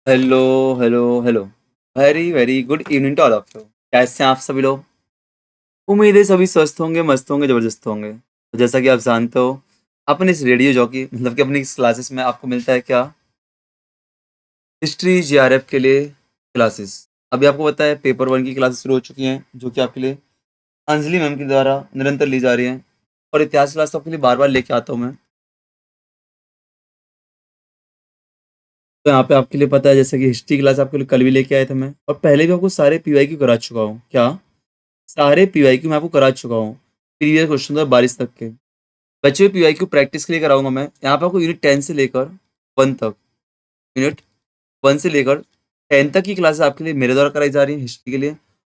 Hello hello hello. Very very good evening to all of you. कैसे हैं आप सभी लोग? उम्मीद है सभी स्वस्थ होंगे, मस्त होंगे, जबरदस्त होंगे। तो जैसा कि आप जानते हो, अपने इस रेडियो जॉकी मतलब कि अपनी इस क्लासेस में आपको मिलता है क्या? हिस्ट्री जीआरएफ के लिए क्लासेस। अभी आपको पता है पेपर वन की क्लासेस शुरू हो चुकी हैं, जो कि आपके लिए अंजलि मैम के द्वारा निरंतर ली जा रही हैं। और इतिहास क्लास तो आपके लिए बार बार लेके आता हूँ मैं। तो यहाँ पे आपके लिए पता है, जैसे कि हिस्ट्री क्लास आपके लिए कल भी लेके आए थे मैं, और पहले भी आपको सारे पीवाई क्यू करा चुका हूँ क्या? सारे पीवाईक्यू मैं आपको करा चुका हूँ। प्रीवियस क्वेश्चन था 22 तक के। बचे हुए पीवाईक्यू प्रैक्टिस के लिए कराऊंगा मैं। यहाँ पे आपको यूनिट 10 से लेकर 1 तक, यूनिट 1 से लेकर 10 तक की क्लासेस आपके लिए मेरे द्वारा कराई जा रही है हिस्ट्री के लिए।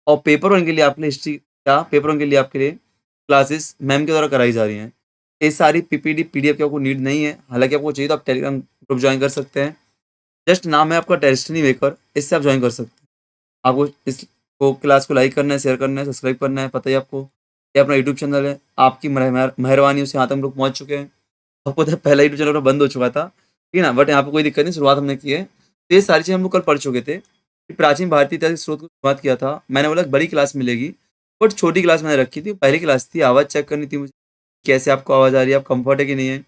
और पेपर वन के लिए आपके लिए हिस्ट्री क्या, पेपर वन के लिए आपके लिए क्लासेस मैम के द्वारा कराई जा रही हैं। ये सारी पीपीडी पीडीएफ की आपको नीड नहीं है, हालांकि आपको चाहिए तो आप टेलीग्राम ग्रुप ज्वाइन कर सकते हैं। जस्ट नाम है आपका डेस्टिनी मेकर, इससे आप ज्वाइन कर सकते हैं। आपको इसको क्लास को लाइक करना है, शेयर करना है, सब्सक्राइब करना है, पता ही आपको। ये अपना यूट्यूब चैनल है, आपकी मेहरबानी से यहाँ तक हम लोग पहुँच चुके हैं। आपको पता है पहला यूट्यूब चैनल अपना बंद हो चुका था, ठीक है ना, बट यहाँ पे कोई दिक्कत नहीं, शुरुआत हमने की है। तो ये सारी चीज़ें हम लोग कल पढ़ चुके थे कि प्राचीन भारतीय इतिहास के स्रोत को शुरुआत किया था। मैंने बोला बड़ी क्लास मिलेगी, बट छोटी क्लास मैंने रखी थी। पहली क्लास थी, आवाज़ चेक करनी थी मुझे, कैसे आपको आवाज़ आ रही है, आप कंफर्ट है कि नहीं है।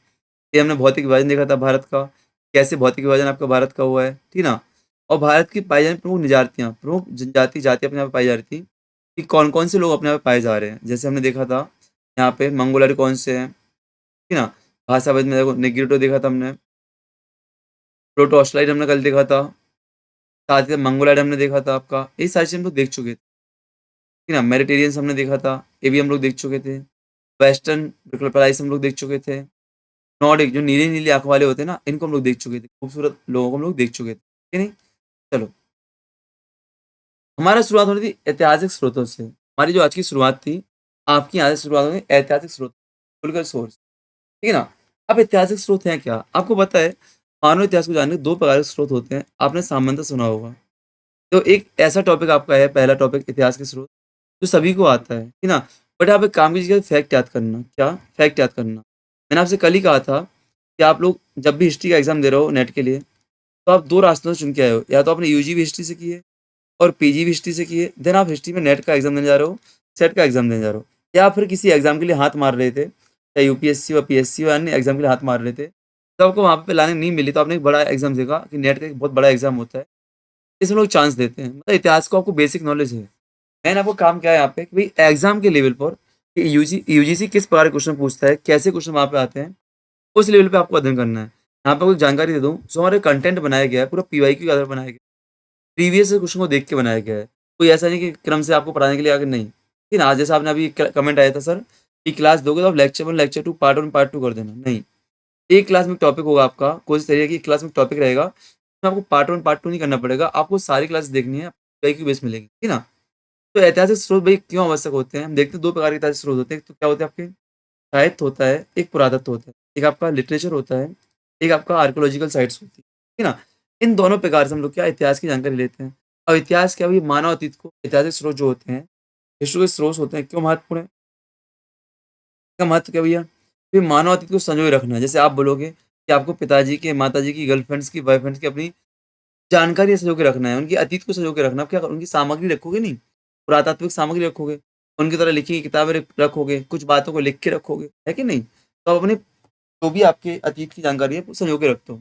ये हमने भौतिक विभाजन देखा था भारत का, कैसे भौतिक विभाजन आपका भारत का हुआ है, ठीक ना। और भारत की पाई जाने प्रमुख निजातियाँ, प्रमुख जनजाति जाति अपने यहाँ पे पाई जा रही थी कि कौन कौन से लोग अपने यहाँ पे पाए जा रहे हैं। जैसे हमने देखा था यहाँ पे मंगोलियड कौन से हैं, ठीक ना। भाषाविद में देखो निग्रिटो देखा था हमने, प्रोटो ऑस्ट्राइड हमने कल देखा था, साथ ही मंगोलाइड हमने देखा था आपका। ये सारी चीज़ हम लोग देख चुके थे, ठीक ना। मेडिटेरियंस हमने देखा था, ये भी हम लोग देख चुके थे। वेस्टर्न रिप्लाइज हम लोग देख चुके थे। नॉर्डिक जो नीली नीली आंख वाले होते हैं ना, इनको हम लोग देख चुके थे। खूबसूरत लोगों को हम लोग देख चुके थे, ठीक है नहीं। चलो, हमारा शुरुआत हो रही थी ऐतिहासिक स्रोतों से। हमारी जो आज की शुरुआत थी, आपकी यहाँ से शुरुआत होगी ऐतिहासिक स्रोत, बिल्कुल सोर्स, ठीक है ना। अब ऐतिहासिक स्रोत हैं क्या? आपको पता है मानव इतिहास को जानने के दो प्रकार के स्रोत होते हैं, आपने सामान्यतः सुना होगा। तो एक ऐसा टॉपिक आपका है, पहला टॉपिक इतिहास के स्रोत, जो सभी को आता है, ठीक ना। बट आप एक काम कीजिएगा, फैक्ट याद करना। क्या? फैक्ट याद करना। मैंने आपसे कल ही कहा था कि आप लोग जब भी हिस्ट्री का एग्जाम दे रहे हो नेट के लिए, तो आप दो रास्तों से चुन के आए हो। या तो आपने यूजी भी हिस्ट्री से की है और पीजी भी हिस्ट्री से की है, देन आप हिस्ट्री में नेट का एग्जाम देने जा रहे हो, सेट का एग्जाम देने जा रहे हो। या फिर किसी एग्जाम के लिए हाथ मार रहे थे, चाहे यूपीएससी व पीएससी व अन्य एग्जाम के लिए हाथ मार रहे थे, तो आपको वहाँ पे लाने नहीं मिली, तो आपने एक बड़ा एग्जाम देखा कि नेट का एक बहुत बड़ा एग्जाम होता है, इसमें लोग चांस देते हैं। मतलब इतिहास को आपको बेसिक नॉलेज है। मैंने आपको काम किया है यहाँ पे कि भाई एग्जाम के लेवल पर कि यूजीसी किस प्रकार के क्वेश्चन पूछता है, कैसे क्वेश्चन वहाँ पे आते हैं, उस लेवल पे आपको अध्ययन करना है। यहाँ पे कोई जानकारी दे दूँ, जो हमारे कंटेंट बनाया गया है पूरा पीवाईक्यू के आधार पर बनाया गया है, प्रीवियस क्वेश्चन को देख के बनाया गया है। कोई ऐसा नहीं कि क्रम से आपको पढ़ाने के लिए आगे नहीं, ठीक है ना। जैसा आपने अभी कमेंट आया था सर कि क्लास दोगे तो आप lecture one lecture two part one part two कर देना, नहीं। एक क्लास में टॉपिक होगा आपका, कोशिश करिए कि क्लास में टॉपिक रहेगा, उसमें आपको पार्ट वन पार्ट टू नहीं करना पड़ेगा, आपको सारी क्लास देखनी है, पीवाईक्यू बेस मिलेगी, ठीक है ना। तो ऐतिहासिक स्रोत भाई क्यों आवश्यक होते हैं, हम देखते हैं दो प्रकार के ऐतिहासिक स्रोत होते हैं। एक तो क्या होते हैं आपके, साहित्य होता है, एक पुरातत्व होता है, एक आपका लिटरेचर होता है, एक आपका आर्कोलॉजिकल साइट्स होती है, ठीक है ना। इन दोनों प्रकार से हम लोग क्या इतिहास की जानकारी लेते हैं। और इतिहास क्या भी मानव अतीत को ऐतिहासिक स्रोत जो होते हैं, हिस्ट्री के स्रोत होते हैं, क्यों महत्वपूर्ण है? इसका महत्व क्या भैया? फिर मानव अतीत को संजोए रखना है। जैसे आप बोलोगे कि आपको पिताजी के, माताजी की, गर्लफ्रेंड्स की, बॉयफ्रेंड्स की अपनी जानकारी संजो के रखना है, उनके अतीत को संजो के रखना। आप क्या करोगे? उनकी सामग्री रखोगे नहीं, पुरातात्विक सामग्री रखोगे, उनकी तरह लिखी हुई किताबें रखोगे, कुछ बातों को लिख के रखोगे, है कि नहीं। तो आप अपने जो भी आपके अतीत की जानकारी है वो संजो के रखते हो।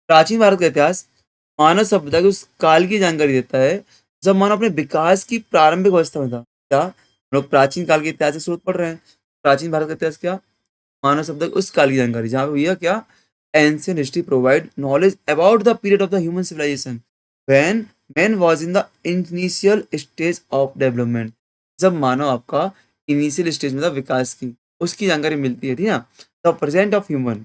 प्राचीन भारत का इतिहास मानव सभ्यता के उस काल की जानकारी देता है जब मानव अपने विकास की प्रारंभिक अवस्था में था। क्या हम लोग प्राचीन काल के इतिहास के स्रोत पढ़ रहे हैं? प्राचीन भारत का इतिहास क्या, मानव सभ्यता की उस काल की जानकारी जहाँ पे भैया क्या, ancient history provide knowledge about the period of the human civilisation when man was in the initial stage of development. जब मानव आपका इनिशियल स्टेज में था विकास की, उसकी जानकारी मिलती है, ठीक है। The present of human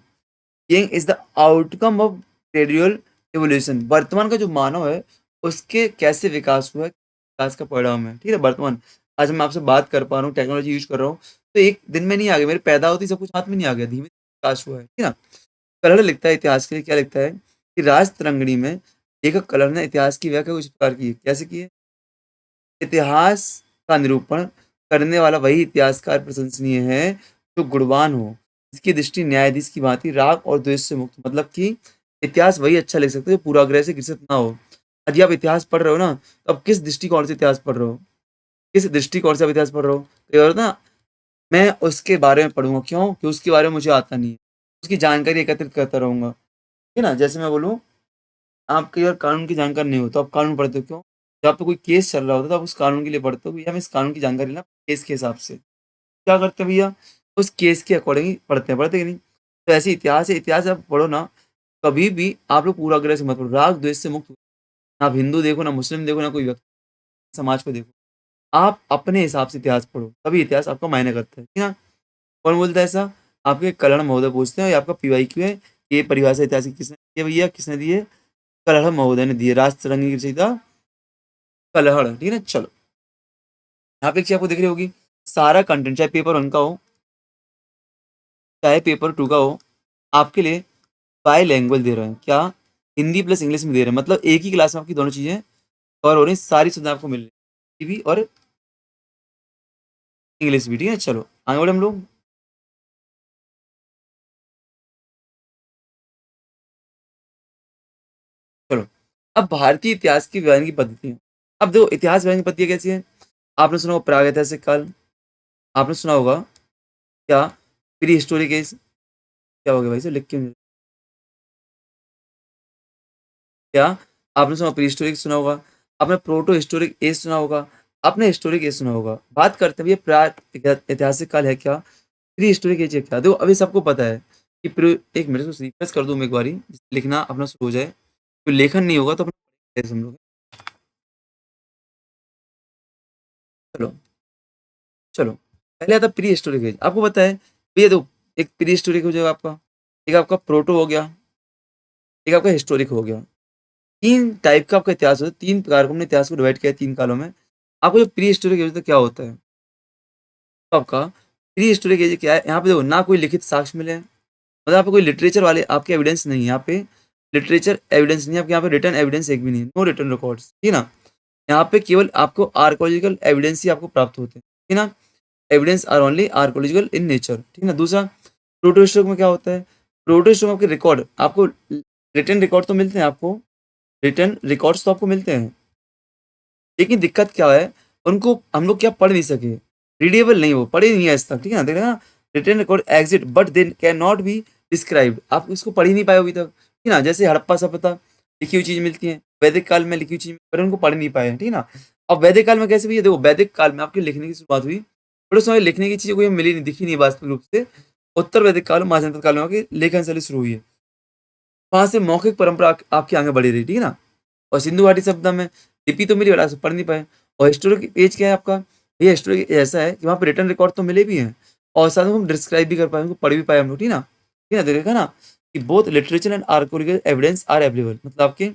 being is the outcome of gradual evolution. वर्तमान का जो मानव है उसके कैसे विकास हुआ है, विकास का परिणाम है, ठीक है। वर्तमान आज मैं आपसे बात कर पा रहा हूँ, टेक्नोलॉजी यूज कर रहा हूँ, तो एक दिन में नहीं आ गया, मेरे पैदा होती सब कुछ हाथ में नहीं आ गया, धीमे विकास हुआ है, ठीक है ना। कलर लिखता है इतिहास के लिए, क्या लिखता है कि राज तरंगिणी में लेखक कलर ने इतिहास की व्याख्या कुछ प्रकार की है। कैसे की है? इतिहास का निरूपण करने वाला वही इतिहासकार प्रशंसनीय है जो गुणवान हो, जिसकी दृष्टि न्यायाधीश की भांति राग और द्वेष से मुक्त। मतलब कि इतिहास वही अच्छा लिख सकते हैं जो पूर्वाग्रह से ग्रसित ना हो। यदि आप इतिहास पढ़ रहे हो ना, तो आप किस दृष्टिकोण से इतिहास पढ़ रहे हो? किस दृष्टिकोण से आप इतिहास पढ़ रहे हो? कई बार ना मैं उसके बारे में पढ़ूँगा, क्यों? कि उसके बारे में मुझे आता नहीं है। उसकी जानकारी एकत्रित करता रहूँगा, है ना? जैसे मैं बोलूँ, आप कई बार कानून की जानकारी नहीं हो, तो आप कानून पढ़ते हो, क्यों? जब आप पे कोई केस चल रहा होता है, तो आप उस कानून के लिए पढ़ते हो, भैया हमें इस कानून की जानकारी लेना केस के हिसाब से। क्या करते हैं भैया? उस केस के अकॉर्डिंग ही पढ़ते हैं कि नहीं? तो ऐसे इतिहास है, इतिहास आप पढ़ो ना, कभी भी आप लोग पूर्वाग्रह से मत पढ़ो, राग द्वेष से मुक्त हो। ना आप हिंदू देखो, ना मुस्लिम देखो, ना कोई व्यक्ति समाज को देखो। आप अपने हिसाब से इतिहास पढ़ो, तभी इतिहास आपका मायने करता है ना? कौन बोलता है ऐसा? आपके कलहड़ महोदय पूछते हैं, ये आपका पीवाईक्यू है, ये परिभाषा इतिहास की किसने दी है भैया? किसने दी है? कलहड़ महोदय ने दी है, राष्ट्ररंग की रचयिता कलहड़, ठीक है ना? चलो, यहाँ पे एक चीज़ आपको दिख रही होगी, सारा कंटेंट चाहे पेपर 1 का हो, चाहे पेपर 2 का हो, आपके लिए बाइलैंग्वेज दे रहे हैं। क्या? हिंदी प्लस इंग्लिश में दे रहे हैं, मतलब एक ही क्लास में आपकी दोनों चीज़ें कवर हो रही हैं, सारी सुविधाएँ आपको मिल रही हैं, हिंदी भी और इंग्लिश भी, ठीक है? चलो, आगे बढ़े हम लोग। चलो, अब भारतीय इतिहास की वैज्ञानिक पद्धतियाँ। अब देखो इतिहास वैज्ञानिक पद्धतियाँ कैसी हैं? आपने सुना होगा प्रागैतिहासिक काल, आपने सुना होगा क्या प्री हिस्टोरिक एज, क्या हो गया भाई साहब लिख क्यों नहीं रहे? क्या आपने सुना प्री हिस्टोरिक सुना होगा, आपने प्रोटो हिस्टोरिक एज सुना होगा, आपने हिस्टोरिक एज सुना होगा। बात करते हैं भैया ऐतिहासिक काल है क्या? प्री हिस्टोरिक एज है क्या? देखो अभी सबको पता है कि प्री, एक मिनट को रिफ्रेश कर दूँ मैं एक बारी, जिससे लिखना अपना शुरू हो जाए। तो लेखन नहीं होगा तो अपना हम लोग। चलो, चलो। पहले आता है प्री हिस्टोरिक एज। आपको पता है भैया देखो, एक प्री हिस्टोरिक हो जाएगा आपका, एक आपका प्रोटो हो गया, एक आपका हिस्टोरिक हो गया। 3 टाइप का आपका इतिहास होता है, 3 प्रकार का हमने इतिहास को डिवाइड किया है 3 कालों में। आपको जो प्री हिस्टोरिक एज होता है क्या होता है? तो आपका प्री हिस्टोरिक एज क्या है? यहाँ पे देखो ना कोई लिखित साक्ष्य मिले हैं, मतलब यहाँ पे कोई लिटरेचर वाले आपके एविडेंस नहीं है, यहाँ पे लिटरेचर एविडेंस नहीं है आपके, यहाँ पे रिटन एविडेंस एक भी नहीं है, नो रिटन रिकॉर्ड्स, ठीक है ना? यहाँ पे केवल आपको आर्कोलॉजिकल एविडेंस ही आपको प्राप्त होते हैं, ठीक है ना? Evidence are only archaeological in nature, ठीक है ना? दूसरा, प्रोटोस्टोक में क्या होता है? प्रोटोस्टोक में आपके रिकॉर्ड, आपको रिटन रिकॉर्ड तो मिलते हैं, आपको रिटन रिकॉर्ड्स तो आपको मिलते हैं, लेकिन दिक्कत क्या है, उनको हम लोग क्या पढ़ नहीं सके, रीडेबल नहीं, वो पढ़े नहीं है आज तक, ठीक है ना? देख रहे हैं ना, written record exist but they can not be described, आप इसको पढ़ ही नहीं पाए अभी तक, ठीक है ना? जैसे हड़प्पा सभ्यता, लिखी हुई चीज मिलती है, वैदिक काल में लिखी हुई चीज, पर उनको पढ़ नहीं पाए हैं, ठीक है ना? अब वैदिक काल में कैसे भी, देखो वैदिक काल में आपके लिखने की शुरुआत हुई, बट उस समय लिखने की चीजें कोई मिली नहीं, दिखी नहीं वास्तविक रूप से। उत्तर वैदिक काल में, महाजानपद काल में आपकी लेखन शैली शुरू हुई है, वहां से मौखिक परंपरा आपकी आगे बढ़ी रही, ठीक है ना? और सिंधु घाटी सभ्यता में लिपि तो मिली बट आप पढ़ नहीं पाए। और हिस्टोरिक एज क्या है आपका? ये हिस्टोरिक ऐसा है कि वहाँ पे रिटन रिकॉर्ड तो मिले भी हैं, और साथ में हम डिस्क्राइब भी कर पाए, उनको पढ़ भी पाए हम लोग, ठीक है ना? ठीक है ना? देखा ना कि both literature and archaeological evidence are available, मतलब आपके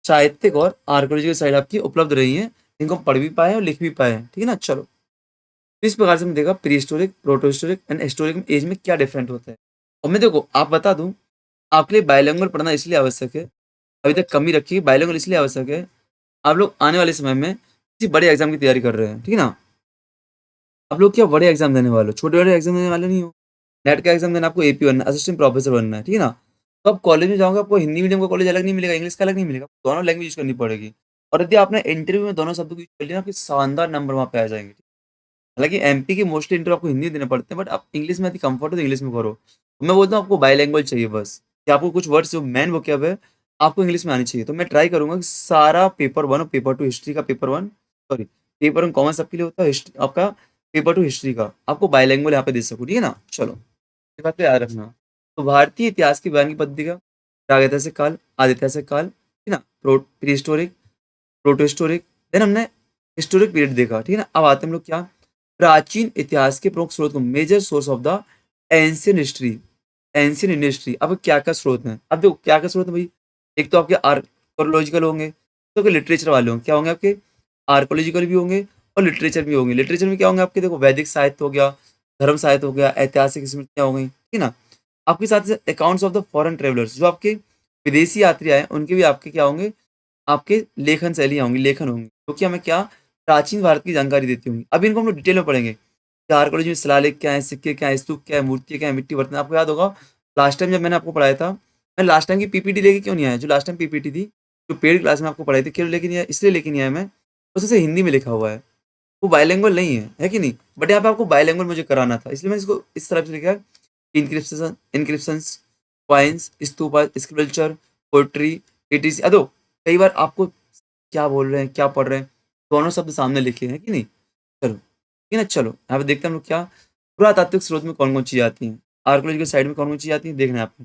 साहित्यिक और आर्कोलॉजिकल साइड आपकी उपलब्ध रही है, इनको हम पढ़ भी पाए और लिख भी पाए हैं, ठीक है ना? चलो, तो इस प्रकार से हमने देखा prehistoric, protohistoric and historic age में क्या डिफरेंट होता है। और मैं देखो आप बता दूं, आपके लिए बायलैंग्वेज पढ़ना इसलिए आवश्यक है, अभी तक कमी रखी है, बायलैंग्वेज इसलिए आवश्यक है, आप लोग आने वाले समय में किसी बड़े एग्जाम की तैयारी कर रहे हैं, ठीक है ना? आप लोग क्या बड़े एग्जाम देने वाले हो, छोटे बड़े एग्जाम देने वाले नहीं हो। नेट का एग्जाम देना, आपको एपी बनना, असिस्टेंट प्रोफेसर बनना है, ठीक है ना? तो आप कॉलेज में जाओगे, आपको हिंदी मीडियम का कॉलेज अलग नहीं मिलेगा, इंग्लिश का अलग नहीं मिलेगा, दोनों लैंग्वेज यूज करनी पड़ेगी। और यदि आपने इंटरव्यू में दोनों शब्दों को यूज कर लिया, आपके शानदार नंबर वहाँ पे आ जाएंगे। हालांकि एमपी की मोस्टली इंटरव्यू आपको हिंदी देने पड़ते हैं, बट आप इंग्लिश में यदि कंफर्ट हो तो इंग्लिश में करो। मैं बोलता हूँ आपको बाईलैंग्वेज चाहिए बस, कि आपको कुछ वर्ड्स जो मेन वोकैब है आपको इंग्लिश में आनी चाहिए। तो मैं ट्राई करूंगा कि सारा पेपर 1 और पेपर 2 हिस्ट्री का, पेपर 1 सॉरी पेपर 1 कॉमन सबके लिए होता है, हिस्ट्री आपका पेपर 2 हिस्ट्री का आपको बाईलैंग्वेज यहाँ पे दे सकूँ, ठीक है ना? चलो, ये बात तो याद रखना। तो भारतीय इतिहास की वैज्ञानिक पद्धति का प्रागैतिहासिक काल, आदिऐतिहासिक काल, ठीक है ना? Prehistoric, protohistoric, then हमने हिस्टोरिक पीरियड देखा, ठीक है ना? अब आते हैं हम लोग क्या, प्राचीन इतिहास के प्रमुख स्रोत को, major source of the ancient history, ancient Indian history. अब क्या क्या स्रोत हैं, अब देखो क्या क्या स्रोत है भाई। एक तो आपके आर्कोलॉजिकल होंगे, तो के लिटरेचर वाले होंगे, क्या होंगे आपके? आर्कोलॉजिकल भी होंगे और लिटरेचर भी होंगे। लिटरेचर में क्या होंगे आपके? देखो वैदिक साहित्य हो गया, धर्म साहित्य हो गया, ऐतिहासिक स्मृतियां हो गई, ठीक है ना? आपके साथ accounts of the foreign travellers, जो आपके विदेशी यात्री आए उनके भी आपके क्या होंगे? आपके लेखन शैलियाँ होंगी, लेखन होंगे, क्योंकि हमें क्या, प्राचीन भारत की जानकारी देती होंगी। अब इनको हम लोग डिटेल में पढ़ेंगे कि आर्कोलॉजी में शिलालेख क्या है, सिक्के क्या है, स्तूप क्या है, मूर्ति क्या है, मिट्टी बर्तन। आपको याद होगा लास्ट टाइम जब मैंने आपको पढ़ाया था मैं लास्ट टाइम की पीपीटी लेके क्यों नहीं आया? जो लास्ट टाइम पीपीटी थी, जो पेड क्लास में आपको पढ़ाई थी, क्यों लेके नहीं आया? इसलिए लेके नहीं आया मैं, उसमें से हिंदी में लिखा हुआ है। वो बाइलिंगुअल नहीं है कि नहीं? बट यहाँ पे आपको बाइलिंगुअल मुझे कराना था, इसलिए मैंने इसको इस तरह से लिखा है। Inscriptions, coins, stupa, sculpture, poetry, etc. अदो कई बार आपको क्या बोल रहे हैं, क्या पढ़ रहे हैं, दोनों शब्द सामने लिखे हैं कि नहीं? चलो, ठीक है ना? चलो, यहाँ पे देखते हैं हम लोग क्या पुरातात्विक स्रोत में कौन-कौन चीज़ें आती हैं। आर्कियोलॉजिकल साइड में कौन-कौन चीज़ें आती हैं, देखना है आपको।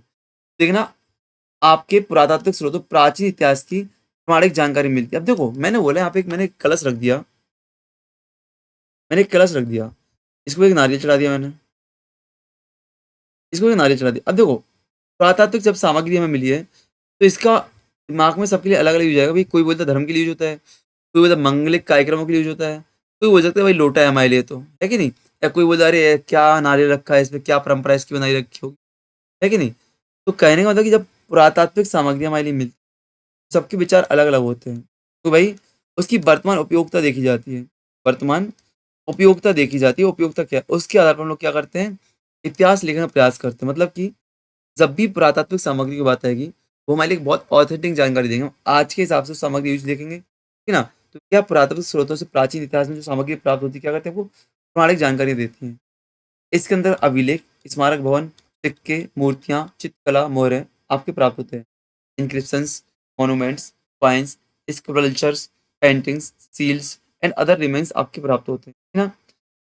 देखना, आपके पुरातात्विक स्रोतों प्राचीन इतिहास की प्रमाणिक जानकारी मिलती है। अब देखो, मैंने बोला यहाँ पे एक मैंने एक कलश रख दिया, मैंने एक कलश रख दिया, इसको एक नारियल चढ़ा दिया मैंने, इसको एक नारियल चढ़ा दिया। अब देखो, पुरातात्विक जब सामग्री हमें मिली है, तो इसका दिमाग में सबके लिए अलग-अलग यूज़ आएगा। भई कोई बोलता है धर्म के लिए यूज़ होता है, कोई बोलता है मांगलिक कार्यक्रमों के लिए यूज़ होता है, कोई बोल सकता है भाई लोटा है हमारे लिए तो, है कि नहीं? या कोई बोलता है अरे क्या नारियल रखा है इसमें, क्या परंपरा इसकी बनाई रखी होगी, है कि नहीं? तो कहने का मतलब कि जब पुरातात्विक सामग्री हमारे लिए मिलती है, सबके विचार अलग-अलग होते हैं। तो भाई उसकी वर्तमान उपयोगिता देखी जाती है, वर्तमान उपयोगिता देखी जाती है। उपयोगिता क्या है? उसके आधार पर हम लोग क्या करते हैं, इतिहास लिखने का प्रयास करते हैं। मतलब कि जब भी पुरातात्विक सामग्री की बात आएगी, वो हमारे लिए एक बहुत ऑथेंटिक जानकारी देंगे। हम आज के हिसाब से सामग्री यूज़ देखेंगे, ठीक है ना? तो क्या पुरातात्विक स्रोतों से प्राचीन इतिहास में जो सामग्री प्राप्त होती है, क्या करते हैं, वो प्रमाणिक जानकारी देती हैं। इसके अंदर अभिलेख, स्मारक भवन, सिक्के, मूर्तियाँ, चित्रकला, मोहरें आपके प्राप्त होते हैं। Inscriptions, monuments, coins, sculptures, paintings, seals and other remains आपके प्राप्त होते हैं, है ना?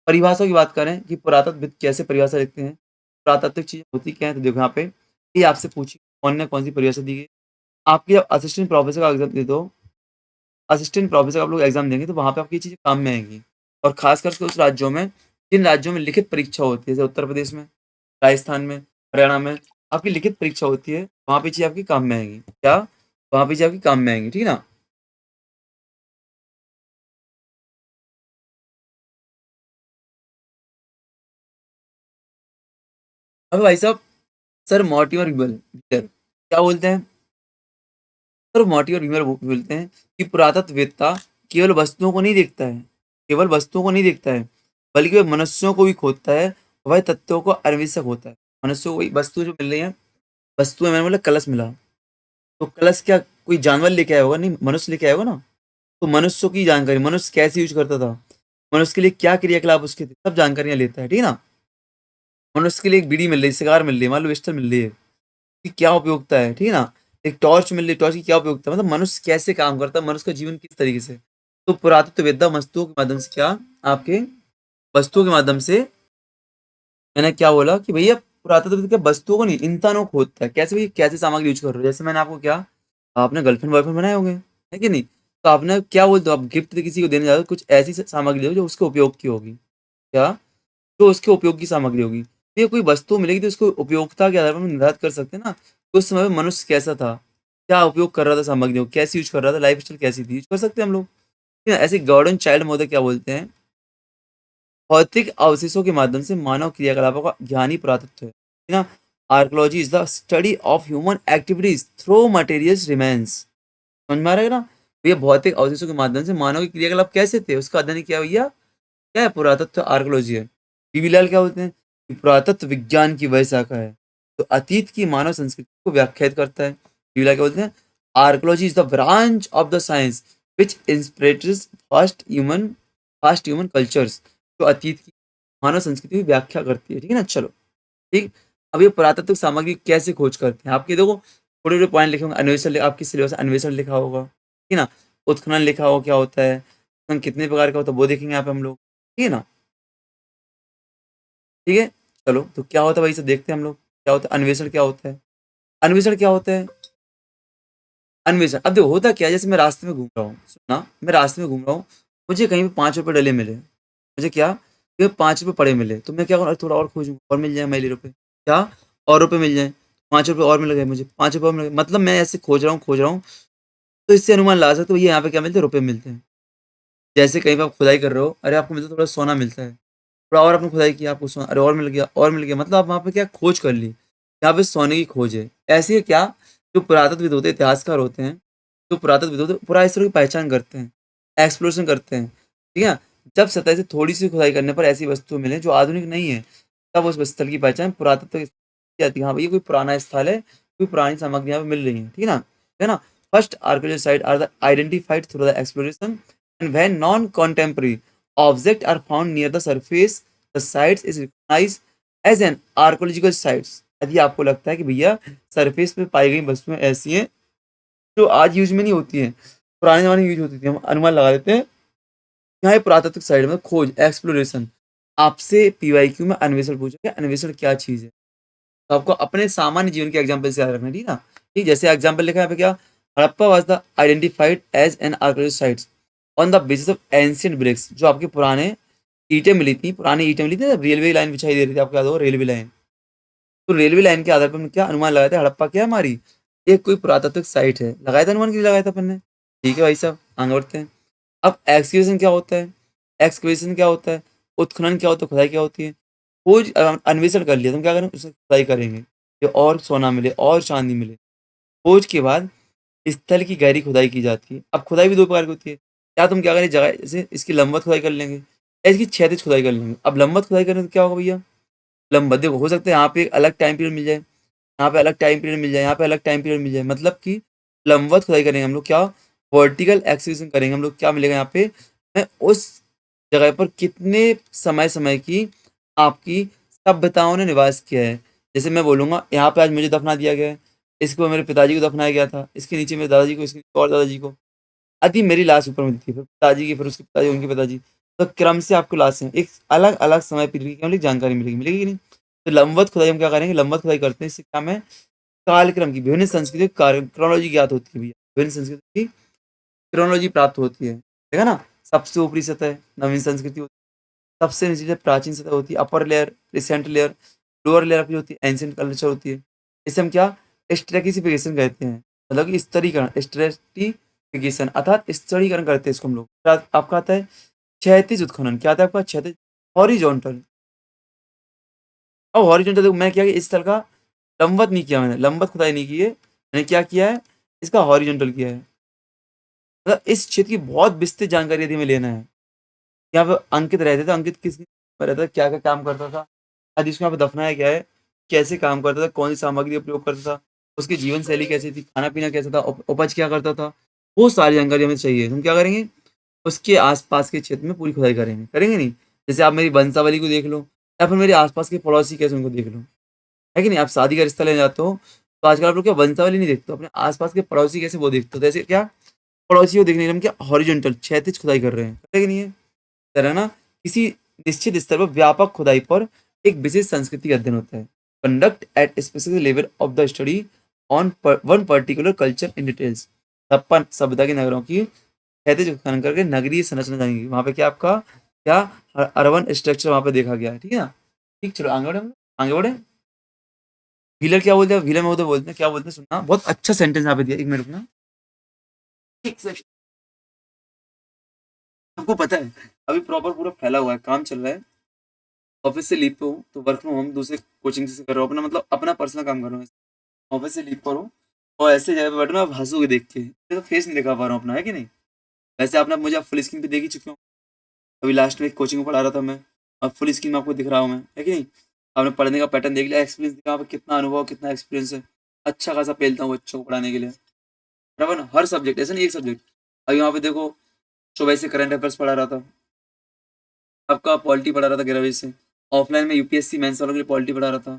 परिभाषा की बात करें कि पुरातत्वविद कैसे परिभाषा लिखते हैं, पुरातात्विक चीज़ें होती क्या हैं? तो देखो यहाँ पे ये आपसे पूछी कौन ने कौन सी परिभाषा दी है। आपकी जब असिस्टेंट प्रोफेसर का एग्ज़ाम दे दो, असिस्टेंट प्रोफेसर का आप लोग एग्ज़ाम देंगे तो वहाँ पे आपकी ये चीज़ें काम में आएँगी। और ख़ास करके उस राज्यों में, जिन राज्यों में लिखित परीक्षा होती है, जैसे उत्तर प्रदेश में, राजस्थान में, हरियाणा में, आपकी लिखित परीक्षा होती है, वहाँ पे चीज़ें आपकी काम में आएँगी। क्या? वहाँ पे चीज़ें आपकी काम में आएँगी, ठीक है ना? अब भाई साहब, सर मॉर्टिमर व्हीलर क्या बोलते हैं? सर मॉर्टिमर व्हीलर बोलते हैं कि पुरातत्ववेत्ता केवल वस्तुओं को नहीं देखता है, केवल वस्तुओं को नहीं देखता है, बल्कि वह मनुष्यों को भी खोदता है, वह तथ्यों को अन्वेषक होता है। मनुष्यों को वही वस्तु जो मिल रही है, वस्तुएँ मैंने बोला कलश मिला, तो कलश क्या कोई जानवर लेके आया होगा? नहीं, मनुष्य लेके आया होगा ना। तो मनुष्यों की जानकारी, मनुष्य कैसे यूज़ करता था, मनुष्य के लिए क्या क्रियाकलाप उसके थे, सब जानकारियाँ लेता है, ठीक है ना? मनुष्य के लिए एक बीड़ी मिल रही है, सिगार मिल रही है, मान लो पिस्टल मिल रही है, की क्या उपयोगिता है, ठीक है ना? एक टॉर्च मिल रही है, टॉर्च की क्या उपयोगिता है? मतलब मनुष्य कैसे काम करता है, मनुष्य का जीवन किस तरीके से। तो पुरातत्ववेत्ता वस्तुओं के माध्यम से क्या, आपके वस्तुओं के माध्यम से, मैंने क्या बोला कि भैया पुरातत्व क्या वस्तुओं को नहीं, इंसानों को खोदता है। कैसे भई, कैसे सामग्री यूज़ कर रहे हो? जैसे मैंने आपको क्या, आपने गर्लफ्रेंड बॉयफ्रेंड बनाए होंगे, है कि नहीं? तो आपने क्या बोलते हो, आप गिफ्ट किसी को देने जा रहे हो, कुछ ऐसी सामग्री दो जो उसके उपयोग की होगी। क्या? जो उसके उपयोग की सामग्री होगी। तो ये कोई वस्तु मिलेगी तो उसको उपयोगिता के आधार पर हम निर्धारित कर सकते हैं ना, कि उस समय में मनुष्य कैसा था? क्या उपयोग कर रहा था सामग्रियों को? कैसे यूज़ कर रहा था? लाइफ़स्टाइल कैसी थी? यूज़ कर सकते हैं हम लोग। ठीक है, ऐसे गॉर्डन चाइल्ड महोदय क्या बोलते हैं? भौतिक अवशेषों के माध्यम से मानव क्रियाकलापों का ज्ञान ही पुरातत्व है। ना? Archaeology is the study of human activities through materials remains. समझ में आ रहा है ना? तो ये भौतिक अवशेषों के माध्यम से मानव के क्रियाकलाप कैसे थे? उसका अध्ययन किया भैया, क्या है? पुरातत्व आर्कियोलॉजी है। पीवी लाल क्या बोलते हैं? कि पुरातत्व विज्ञान की वह शाखा है, तो अतीत की मानव संस्कृति को व्याख्यात करता है। पीवी लाल क्या बोलते हैं? Archaeology is the branch of the science which interprets past human cultures. तो अतीत की मानव संस्कृति की व्याख्या करती है, ठीक है ना? चलो, ठीक। अब ये पुरातत्व सामग्री कैसे खोज करते हैं? आपके देखो थोड़े-थोड़े पॉइंट लिखे होंगे, अन्वेषण आपकी सिलेबस में अन्वेषण लिखा होगा, ठीक है ना? उत्खनन लिखा होगा क्या होता है? उत्खनन कितने प्रकार का होता है वो देखेंगे यहाँ पे हम लोग, ठीक है ना? ठीक है? चलो, तो क्या होता है वही सब देखते हैं हम लोग। क्या होता है? अन्वेषण क्या होता है? अन्वेषण क्या होता है? अन्वेषण, अब देखो होता क्या है, जैसे मैं रास्ते में घूम रहा हूँ, सुनना, मैं रास्ते में घूम रहा हूँ, मुझे कहीं पे ₹5 डले मिले। मुझे क्या? ये ₹5 पड़े मिले, तो मैं क्या करूँ, अरे थोड़ा और खोजूँ, और मिल जाए मेरे रुपए। क्या? और रुपए मिल जाएँ, ₹5 और मिल गए मुझे, ₹5 और मिल गए, मतलब मैं ऐसे खोज रहा हूँ, तो इससे अनुमान लगा सकते हो भैया यहाँ पे क्या मिलते हैं? रुपए मिलते हैं। जैसे कहीं पे आप खुदाई कर रहे हो, अरे आपको मिलता है थोड़ा सोना मिलता है। थोड़ा और आपने खुदाई किया, आपको सोना, अरे और मिल गया, मतलब आप वहाँ पे क्या खोज कर ली। यहाँ पे सोने की खोज है। ऐसे ही क्या, जो पुरातत्वविद होते हैं, इतिहासकार होते हैं, जो पुरातत्वविद होते हैं, पूरा इस तरह की पहचान करते हैं, एक्सप्लोरेशन करते हैं, ठीक है? जब सतह से थोड़ी-सी खुदाई करने पर ऐसी वस्तु मिले जो आधुनिक नहीं है, तब उस स्थल की पहचान पुरातत्व की जाती है। हाँ, भई ये कोई पुराना स्थल है, कोई पुरानी सामग्री यहाँ पे मिल रही है, ठीक है ना? First archaeological site are the identified through the exploration and when non contemporary object are found near the surface, the sites is recognised as an archaeological sites. यदि आपको लगता है कि भैया सरफेस पे पाई गई वस्तुएं ऐसी हैं जो आज यूज में नहीं होती हैं, पुराने ज़माने में यूज होती थी, हम अनुमान लगा लेते हैं। यहाँ ये पुरातात्विक साइड में खोज एक्सप्लोरेशन, आपसे पीवाईक्यू में अन्वेषण पूछा गया, अन्वेषण क्या चीज़ है? तो आपको अपने सामान्य जीवन के एग्जाम्पल से याद रखना है, ठीक है ना? ठीक, जैसे एग्जाम्पल लिखा है यहाँ पे क्या, Harappa was the identified as an archaeological sites on the basis of ancient bricks. जो आपके पुराने ईंटें मिली थी, पुरानी ईंटें मिली थी ना, रेलवे लाइन बिछाई दे रही थी, आपको याद होगा रेलवे लाइन। तो रेलवे लाइन के आधार पर हमने क्या अनुमान लगाया था, हड़प्पा क्या है हमारी, ये कोई पुरातात्विक साइट है। लगाया था अनुमान, के लिए लगाया था अपन ने? ठीक है भाई साहब, आगे बढ़ते हैं। अब एक्सकेवेशन क्या होता है? एक्सकेवेशन क्या होता है? उत्खनन क्या होता है? खुदाई क्या होती है? खोज अन्वेषण कर लिया, तो हम क्या करेंगे, उसकी खुदाई करेंगे कि और सोना मिले और चांदी मिले। खोज के बाद स्थल की गहरी खुदाई की जाती है। अब खुदाई भी दो प्रकार की होती है, या तुम क्या करें, जगह जैसे इसकी लंबवत खुदाई कर लेंगे या इसकी क्षैतिज खुदाई कर लेंगे। अब लंबवत खुदाई करें तो क्या होगा भैया, लंबवत देखो, हो सकता है यहाँ पे एक अलग टाइम पीरियड मिल जाए, यहाँ पे अलग टाइम पीरियड मिल जाए, यहाँ पे अलग टाइम पीरियड मिल जाए, मतलब कि लंबवत खुदाई करेंगे हम लोग, क्या वर्टिकल एक्सकवेशन करेंगे हम लोग, क्या मिलेगा यहाँ पे, उस जगह पर कितने समय समय की आपकी सभ्यताओं ने निवास किया है। जैसे मैं बोलूँगा यहाँ पे आज मुझे दफना दिया गया है, इसको मेरे पिताजी को दफनाया गया था, इसके नीचे मेरे दादाजी को, इसके और दादाजी को, आदि मेरी लाश ऊपर में थी, फिर पिताजी की, फिर उसके पिताजी, उनके पिताजी, तो क्रम से आपको लाशें एक अलग अलग समय पीरियड की हमें जानकारी मिलेगी, मिलेगी कि नहीं? तो लंबवत खुदाई हम क्या करेंगे, लंबवत खुदाई करते हैं, इससे क्या में कालक्रम की विभिन्न संस्कृतियों की क्रोनोलॉजी ज्ञात होती है भैया, विभिन्न संस्कृति की क्रोनोलॉजी प्राप्त होती है, देखा ना? सबसे ऊपरी सतह नवीन संस्कृति होती है, सबसे निचली प्राचीन सतह होती है, upper layer recent layer, lower layer अपनी होती है एंशिएंट कल्चर होती है। इसे हम क्या स्ट्रैटिफिकेशन कहते हैं, मतलब कि स्तरीकरण, स्ट्रैटिफिकेशन अर्थात स्तरीकरण करते हैं इसको हम लोग। आपका आता है क्षैतिज उत्खनन, क्या आता है आपका क्षैतिज, हॉरिजॉन्टल। अब हॉरिजॉन्टल देखो मैं क्या किया, इस स्थल का लंबवत नहीं किया, मैंने लंबवत खुदाई नहीं की है, मैंने क्या किया है, इसका हॉरिजॉन्टल किया है। मतलब इस क्षेत्र की बहुत विस्तृत जानकारी यदि हमें लेना है, यहाँ पे अंकित रहते थे, अंकित किस रहता था, क्या क्या काम करता था, आज इसको यहाँ पे दफनाया गया है, कैसे काम करता था, कौन सी सामग्री का प्रयोग करता था, उसकी जीवन शैली कैसी थी, खाना पीना कैसा था, उपज क्या करता था, वो सारी जानकारी हमें चाहिए। हम क्या करेंगे, उसके आसपास के क्षेत्र में पूरी खुदाई करेंगे, करेंगे नहीं? जैसे आप मेरी वंशावली को देख लो, या फिर मेरे आसपास के पड़ोसी कैसे उनको देख लो, है कि नहीं? आप शादी का रिश्ता लेने जाते हो तो आजकल आप लोग क्या वंशावली नहीं देखते हो, अपने आसपास के पड़ोसी कैसे वो देखते हो, जैसे क्या पड़ोसी को देखने के लिए हम क्या हॉरिजॉन्टल क्षैतिज खुदाई कर रहे हैं, है कि नहीं है? तरह ना किसी निश्चित स्तर पर व्यापक खुदाई पर एक विशेष संस्कृति का अध्ययन होता है, conduct at specific level of the study on one particular culture in details. Harappa सभ्यता के नगरों की क्षैतिज उत्खनन करके नगरीय संरचना जाएंगी, वहां पे क्या आपका क्या अर्बन स्ट्रक्चर वहां पे देखा गया है, ठीक है ना? ठीक, चलो आगे बढ़े, आगे बढ़े। व्हीलर क्या बोलते हैं, व्हीलर में उधर बोलते हैं, क्या बोलते हैं, सुनना, बहुत अच्छा सेंटेंस यहाँ पे दिया, एक मिनट रुकना, एक सेकंड। आपको पता है अभी प्रॉपर पूरा फैला हुआ है, काम चल रहा है, ऑफिस से लीव पे हूँ, तो वर्क फ्रॉम होम दूसरे कोचिंग से कर रहा हूँ, अपना मतलब अपना पर्सनल काम कर रहा हूँ, ऑफिस से लीव पर हूँ, और ऐसे जगह पे बैठा हूँ, आप हंसोगे देख के, मैं तो फेस नहीं दिखा पा रहा हूँ अपना, है कि नहीं? वैसे आपने मुझे आप फुल स्क्रीन पे देख ही चुके हो, अभी लास्ट में एक कोचिंग में पढ़ा रहा था मैं, अब फुल स्क्रीन में आपको दिख रहा हूँ मैं, है कि नहीं? आपने पढ़ने का पैटर्न देख लिया, एक्सपीरियंस दिखा, आप कितना अनुभव, कितना एक्सपीरियंस है, अच्छा खासा पेलता हूँ बच्चों को पढ़ाने के लिए, बराबर ना? हर सब्जेक्ट, ऐसा नहीं एक सब्जेक्ट। अभी वहाँ पे देखो, सुबह से करंट अफेयर्स पढ़ा रहा था, आपका पॉलिटी पढ़ा रहा था 11 बजे से, ऑफलाइन में यूपीएससी मेंस वालों के लिए पॉलिटी पढ़ा रहा था,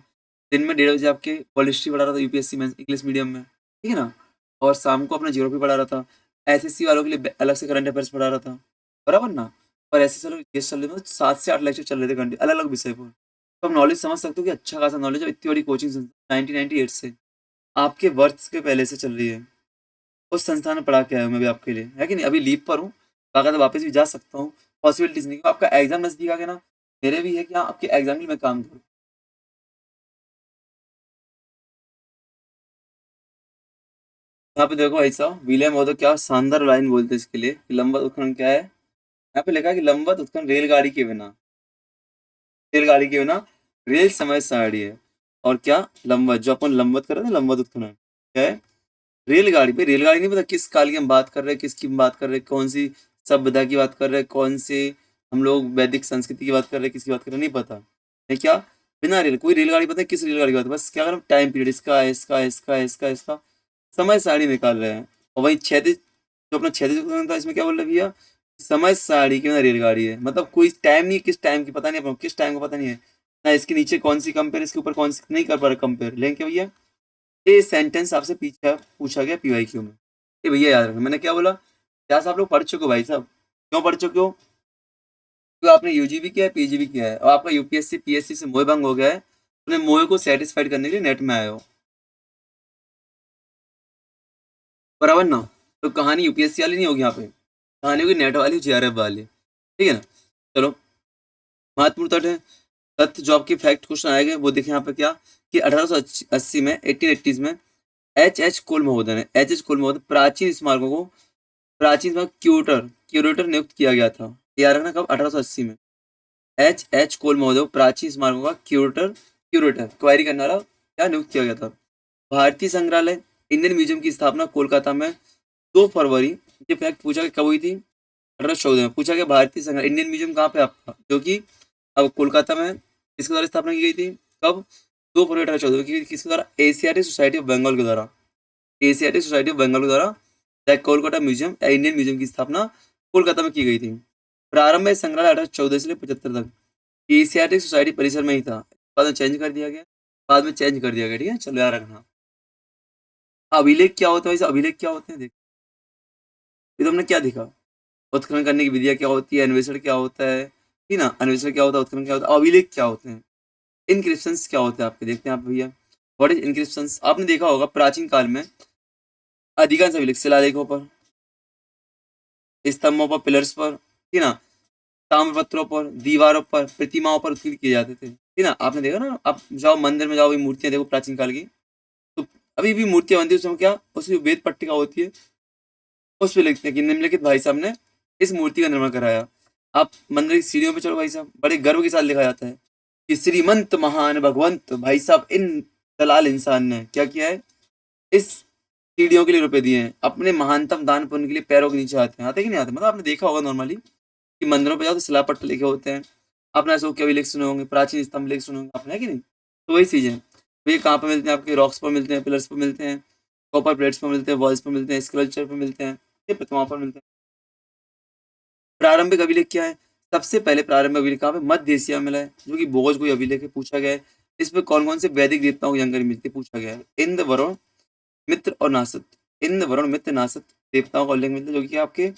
दिन में 1:30 बजे आपके वर्ल्ड हिस्ट्री पढ़ा रहा था यूपीएससी मेंस इंग्लिश मीडियम में, ठीक है ना? और शाम को अपना ज्योग्राफी पढ़ा रहा था, एसएससी वालों के लिए अलग से करंट अफेयर्स पढ़ा रहा था, बराबर ना? और ऐसे चलो गेस्ट चल रहे थे, 7 से 8 लेक्चर चल रहे थे अलग अलग विषय पर। तो आप नॉलेज समझ सकते हो कि अच्छा खासा नॉलेज है, इतनी बड़ी कोचिंग 1998 से आपके वर्थ के पहले से चल रही है, उस संस्थान में पढ़ा के आया हूँ मैं भी आपके लिए, है कि नहीं? अभी लीव पर हूँ, अगर वापस भी जा सकता हूँ, पॉसिबिलिटीज नहीं, आपका एग्जाम नजदीक आ गया ना, मेरे भी है कि हाँ आपके एग्जाम में मैं काम करूँ। यहाँ पे देखो ऐसा विलियम हो, तो क्या शानदार लाइन बोलते हैं इसके लिए कि लंबवत उत्खनन क्या है, यहाँ पे लिखा है कि लंबवत उत्खनन रेलगाड़ी के बिना रेल समय सारणी है, और क्या लंबवत, जो अपन लंबवत कर रहे थे, लंबवत उत्खनन क्या है, रेलगाड़ी पे, रेलगाड़ी नहीं पता किस काल की हम बात कर रहे हैं, किसकी बात कर रहे हैं, कौन सी सभ्यता की बात कर रहे हैं, कौन से हम लोग वैदिक संस्कृति की बात कर रहे हैं, किसकी बात कर रहे हैं, नहीं पता है क्या, बिना रेल, कोई रेलगाड़ी पता है किस रेलगाड़ी की बात है, बस क्या करें टाइम पीरियड इसका है, इसका है, इसका है, इसका है, इसका समय सारणी निकाल रहे हैं। और वही क्षैतिज, जो अपना क्षैतिज उत्तोलन था इसमें क्या बोल रहे हैं भैया, समय सारणी के बिना रेलगाड़ी है, मतलब कोई टाइम नहीं है, किस टाइम की पता नहीं अपना, किस टाइम का पता नहीं है ना, इसके नीचे कौन सी कंपेयर, इसके ऊपर कौन सी नहीं कर पा रहा कंपेयर, लेकिन क्या भैया ये सेंटेंस आपसे पीछे पूछा गया पीवाईक्यू में। ये भैया याद रखना, मैंने क्या बोला, क्या आप लोग पढ़ चुके हो भाई साहब, क्यों पढ़ चुके हो, तो आपने यूजी भी किया है, पीजी भी किया है, और आपका यूपीएससी पीएससी से मोह भंग हो गया है, अपने मोह को सेटिस्फाइड करने के लिए नेट में आए हो, बराबर ना। तो कहानी यूपीएससी वाली नहीं होगी यहाँ पे, कहानी होगी नेट वाली, जेआरएफ वाली, ठीक है ना। चलो, महत्वपूर्ण तथ्य है, तथ्य जो आपके फैक्ट क्वेश्चन आएंगे वो देखें यहाँ पे क्या, कि 1880 में 1880 में एच एच कोल महोदय ने, एच एच कोल महोदय प्राचीन स्मारकों को, प्राचीन स्मारक क्यूरेटर, क्यूरेटर नियुक्त किया गया था, याद रखना कब, 1880 में एच एच कोल महोदय को प्राचीन स्मारकों का क्यूरेटर, क्यूरेटर क्वायरी करने वाला क्या नियुक्त किया गया था। भारतीय संग्रहालय, इंडियन म्यूजियम की स्थापना कोलकाता में 2 फरवरी, ये फैक्ट पूछा कि कब हुई थी, 1814 में पूछा गया। भारतीय संग्रह इंडियन म्यूजियम कहाँ पे आपका, जो कि अब कोलकाता में, किसके द्वारा स्थापना की गई थी, कब, 2 फरवरी 1814 की, किसके द्वारा, एशियाटिक सोसाइटी ऑफ बंगाल के द्वारा, एशियाटिक सोसाइटी ऑफ बंगाल के द्वारा कोलकाता म्यूजियम या इंडियन म्यूजियम की स्थापना कोलकाता में की गई थी। प्रारंभ में संग्रहालय 1814 से 75 तक एशियाटिक सोसाइटी परिसर में ही था, बाद में चेंज कर दिया गया, बाद में चेंज कर दिया गया, ठीक है, चलो याद रखना। अभिलेख क्या होता है वैसे, अभिलेख क्या होते हैं, देखो ये तुमने क्या देखा, उत्खनन करने की विधियां क्या होती है, अन्वेषण क्या होता है, ठीक ना, अन्वेषण क्या होता है, उत्खनन क्या होता है, अभिलेख क्या होते हैं, इनक्रिप्शंस क्या होते हैं आपके, देखते हैं आप भैया, व्हाट इज इनक्रिप्शंस। आपने देखा होगा प्राचीन काल में अधिकांश अभिलेख शिलालेखों पर, स्तंभों पर, पिलर्स पर, ठीक ना, ताम्रपत्रों पर, दीवारों पर, प्रतिमाओं पर उत्कृत किए जाते थे, ठीक ना। आपने देखा ना, आप जाओ मंदिर में जाओ, ये मूर्तियां देखो प्राचीन काल की, तो अभी भी मूर्तियां बनती है, उसमें क्या, उसकी वेद पट्टिका होती है, उस पे लिखते हैं कि निम्नलिखित भाई साहब ने इस मूर्ति का निर्माण कराया। आप मंदिर की सीढ़ियों पे चलो भाई साहब, बड़े गर्व के साथ लिखा जाता है कि श्रीमंत महान भगवंत भाई साहब इन दलाल इंसान ने क्या किया है, इस सीढ़ियों के लिए रुपए दिए हैं, अपने महानतम दान पुण्य के लिए पैरों के नीचे आते हैं, आते कि नहीं आते, मतलब आपने देखा होगा नॉर्मली कि मंदिरों पे जाओ तो शिलापट्ट लिखे होते हैं, आपने अशोक के अभिलेख सुने होंगे, प्राचीन स्तंभ लेख सुने होंगे आपने, है कि नहीं, तो वही चीजें, तो ये कहाँ पे मिलते हैं, आपके रॉक्स पर मिलते हैं, पिलर्स पर मिलते हैं, कॉपर प्लेट्स पर मिलते हैं, वॉल्स पर मिलते हैं, स्कल्पचर पर मिलते हैं, ये प्रतिमाओं पर मिलते हैं। प्रारंभिक अभिलेख क्या है, सबसे पहले प्रारंभिक अभिलेख कहाँ पे, मध्य एशिया में मिला है, जो कि बोझ कोई अभिलेख है, पूछा गया है। इसमें कौन कौन से वैदिक देवताओं की जानकारी मिलती है, पूछा गया है, इंद्र वरुण मित्र और नासत, इंद्र वरुण मित्र नासत देवताओं का उल्लेख मिलता है, जो कि आपके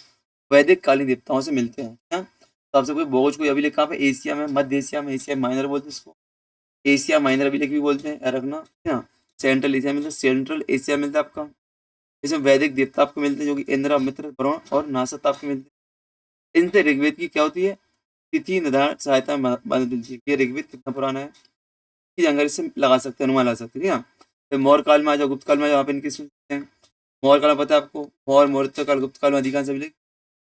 वैदिक कालीन देवताओं से मिलते हैं, है ना? तो आपसे कोई बोझ कोई अभिलेख कहाँ पे, एशिया में, मध्य एशिया में, एशिया माइनर बोलते हैं इसको, एशिया माइनर अभिलेख भी बोलते हैं, याद रखना, है ना। सेंट्रल एशिया मिलता है, सेंट्रल एशिया मिलता है आपका, इसमें वैदिक देवता आपको मिलते हैं, जो कि इंद्र मित्र वरुण और नासत आपको मिलते हैं। इनसे ऋग्वेद की क्या होती है, तिथि निर्धारण सहायता मदद मिलती है, ये ऋग्वेद कितना पुराना है, की जानकारी से लगा सकते हैं, अनुमान लगा सकते हैं, ठीक है। फिर मौर्य काल में आ जाओ, गुप्त काल में आ जाओ, वहाँ पे इनकी सुनते हैं। मौर्य काल में पता है आपको, मौर्य काल गुप्त काल में अधिकांश अभिलेख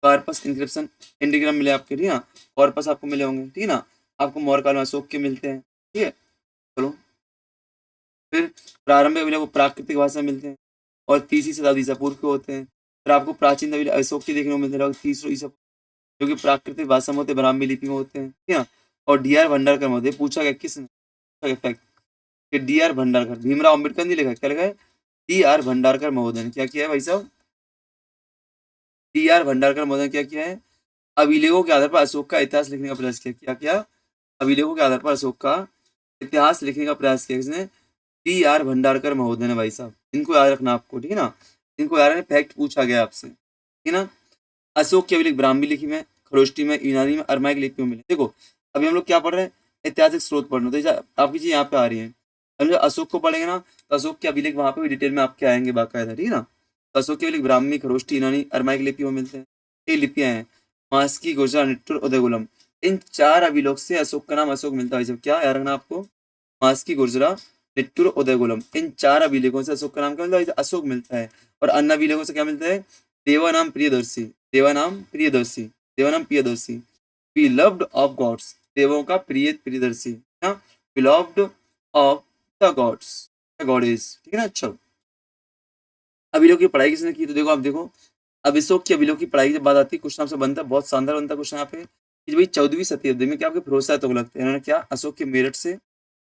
कार्पस इंक्रिप्शन इंडिग्राम मिले आपके, ठीक है, कॉर्पस आपको मिले होंगे, ठीक है ना। आपको मौर्य काल में अशोक के मिलते हैं, ठीक है। चलो, फिर प्रारंभिक अभिलेख वो प्राकृतिक भाषा में मिलते हैं और 3वीं शताब्दी ईसा पूर्व के होते हैं। फिर आपको प्राचीन अभिलेख अशोक के देखने को मिलते हैं, 300 ईसा, जो कि प्राकृतिक भाषा में होते हैं, ब्राह्मी लिपि में होते हैं, ठीक है। और डीआर भंडारकर महोदय, पूछा गया किसने, पूछा गया फैक्ट कि डीआर भंडारकर, भीमराव अम्बेडकर नहीं लिखा, क्या लिखा है, डीआर भंडारकर महोदय ने क्या किया है भाई साहब, डीआर भंडारकर महोदय ने क्या किया है, अभिलेखों के आधार पर अशोक का इतिहास लिखने का प्रयास किया, क्या किया, अभिलेखों के आधार पर अशोक का इतिहास लिखने का प्रयास किया, किसने, टी आर भंडारकर महोदय ने भाई साहब, इनको याद रखना आपको, ठीक है ना, इनको याद रखना, फैक्ट पूछा गया आपसे, ठीक है ना। अशोक के अभिलेख ब्राह्मी लिपि में, खरोष्टी में, यूनानी में, अरमाइक लिपि में मिले। देखो अभी हम लोग क्या पढ़ रहे हैं, ऐतिहासिक स्रोत पढ़ रहे हैं, तो आपकी चीज यहाँ पे आ रही है, हम जब अशोक को पढ़ेंगे ना, तो अशोक के अभिलेख वहां पे भी डिटेल में आपके आएंगे बाकायदा, ठीक है ना। तो अशोक के अभिलेख ब्राह्मी, खरोष्टी, यूनानी, अरमाइक लिपि में मिलते हैं, ये लिपियां हैं, मास्की, गुर्जर, निट्टूर, उदयगुलम, इन 4 अभिलेख से अशोक का नाम अशोक मिलता है, सब क्या याद रखना आपको, मास्की, गुर्जरा, निट्टूर, उदयगुलम, इन 4 अभिलेखों से अशोक का नाम क्या मिलता है, अशोक मिलता है। और अन्य अभिलेखों से क्या मिलता है, Devanam Priyadarshi, Devanam Priyadarshi, Devanam Priyadarshi, beloved of gods, देवों का प्रिय Priyadarshi, beloved of the gods, goddess, ठीक है ना। अच्छा, अभिलेख की पढ़ाई किसने की, तो देखो आप देखो, अभिषेक की अभिलेख की पढ़ाई की जब बात आती है, क्वेश्चन आपसे बनता है, बहुत शानदार बनता है क्वेश्चन यहाँ पे, कि भाई 14वीं शताब्दी में क्या आपके फिरोज शाह तुगलक थे, इन्होंने क्या अशोक के मेरठ से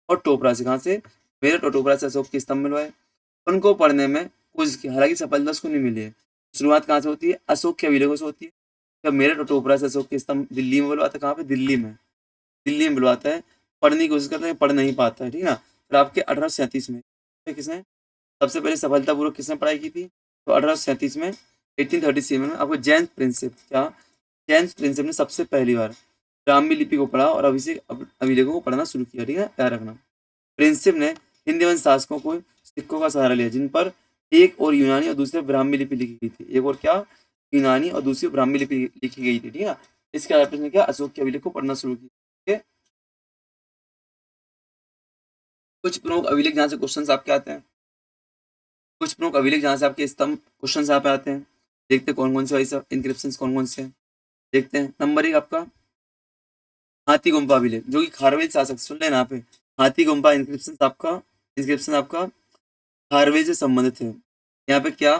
और टोपरा से। कहाँ से? मेरठ और टोपरा से अशोक के स्तंभ मिलवाए। उनको पढ़ने में कोशिश की, हालांकि सफलता उसको नहीं मिली है। शुरुआत कहाँ से होती है? अशोक के अभिलेखों से होती है। जब मेरठ और टोपरा से अशोक के स्तंभ दिल्ली में बुलवाता है, कहाँ पे? दिल्ली में। दिल्ली में बुलवाता है, पढ़ने की कोशिश करता है, पढ़ नहीं पाता है, ठीक है ना। फिर आपके 1837 में किसने सबसे पहले सफलतापूर्वक किसने पढ़ाई की थी? तो 1837 में, 1837 में आपको जेम्स प्रिंसेप, क्या? जेम्स प्रिंसेप ने सबसे पहली बार ब्राह्मी लिपि को पढ़ा और अभिषेक अभिलेखों को पढ़ना शुरू किया, ठीक है, याद रखना। प्रिंसेप ने हिंदी वंश शासकों को सिक्कों का सहारा लिया, जिन पर एक और यूनानी और दूसरे ब्राह्मी लिपि लिखी गई थी। एक और क्या? यूनानी और दूसरी ब्राह्मी लिपि लिखी गई थी, ठीक है ना। इसके आधार पर उसने क्या? अशोक के अभिलेख को पढ़ना शुरू किया, ठीक है। कुछ प्रमुख अभिलेख जहाँ से क्वेश्चन आपके आते हैं, कुछ प्रमुख अभिलेख जहाँ से आपके स्तंभ क्वेश्चन यहाँ पे आते हैं। देखते हैं कौन कौन से भाई साहब इंक्रिप्शन कौन कौन से हैं। देखते हैं। नंबर 1 आपका हाथी गुम्फा अभिलेख, जो कि खारवेल शासक, सुन लेना यहाँ पे, हाथी गुम्फा इंस्क्रिप्शन आपका खारवेल से संबंधित है। यहाँ पे क्या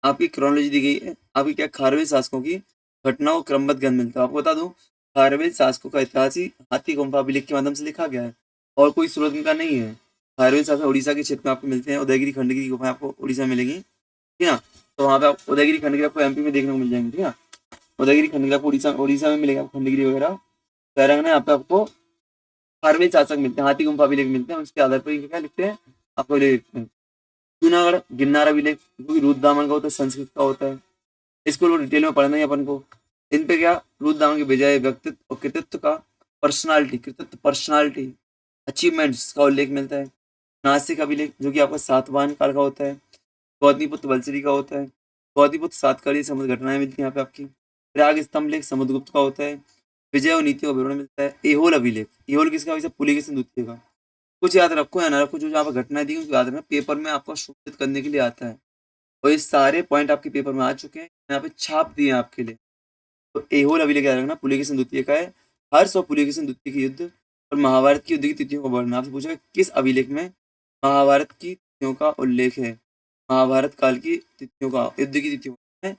आपकी क्रोनोलॉजी दी गई है, आपकी क्या खारवेल शासकों की घटनाओं को क्रमबद्ध ज्ञान मिलता है। आपको बता दूं, खारवेल शासकों का इतिहास ही हाथी गुम्फा अभिलेख के माध्यम से लिखा गया है, और कोई स्रोत इनका नहीं है। खारवेल शासक उड़ीसा के क्षेत्र में आपको मिलते हैं, उदयगिरी खंडगिरी की गुफाएं आपको उड़ीसा में मिलेंगी, ठीक है ना। तो वहाँ पे आप उदयगिरी खंडगिरी आपको एमपी में देखने को मिल जाएंगे, ठीक है। उदयगिरी खंडगिरी आपको उड़ीसा उड़ीसा में मिलेगा, आपको खंडगिरी वगैरह। तेलंगाना यहाँ पे आपको खारवेल शासक मिलते हैं, हाथी गुम्फा अभिलेख मिलते हैं, उसके आधार पर ये क्या लिखते हैं? आपको लिखते हैं। जूनागढ़ गिरनार अभिलेख, जो कि रुद्रदामन का होता है, संस्कृत का होता है। इसको लोग डिटेल में पढ़ना है अपन को। इन पे क्या रुद्रदामन के बजाय व्यक्तित्व और कृतित्व का, पर्सनालिटी अचीवमेंट्स का उल्लेख मिलता है। नासिक अभिलेख, जो कि आपका सातवाहन काल का होता है। गौतमीपुत्र वल्लरी का होता है। गौतमीपुत्र सातकर्णी समुद्र घटनाएं मिलती हैं यहाँ पे आपकी। प्रयाग स्तंभ लेख समुद्रगुप्त का होता है। विजय और नीतियों का विवरण मिलता है। एहोल अभिलेख, एहोल किसका? वैसे पुलिकेशिन द्वितीय का। कुछ याद रखो या ना रखो, जो यहाँ पर घटनाएं दी उसको याद रखना, पेपर में आपको शोधित करने के लिए आता है। और ये सारे पॉइंट आपके पेपर में आ चुके हैं, यहाँ पे छाप दिए हैं आपके लिए। तो एहोल अभिलेख याद रखना, पुलिकेशिन द्वितीय का है। हर्ष और पुलिकेशिन द्वितीय के युद्ध और महाभारत की युद्ध की तिथियों का वर्णन आपसे पूछा, किस अभिलेख में महाभारत की तिथियों का उल्लेख है? महाभारत काल की तिथियों का, युद्ध की तिथियों का है,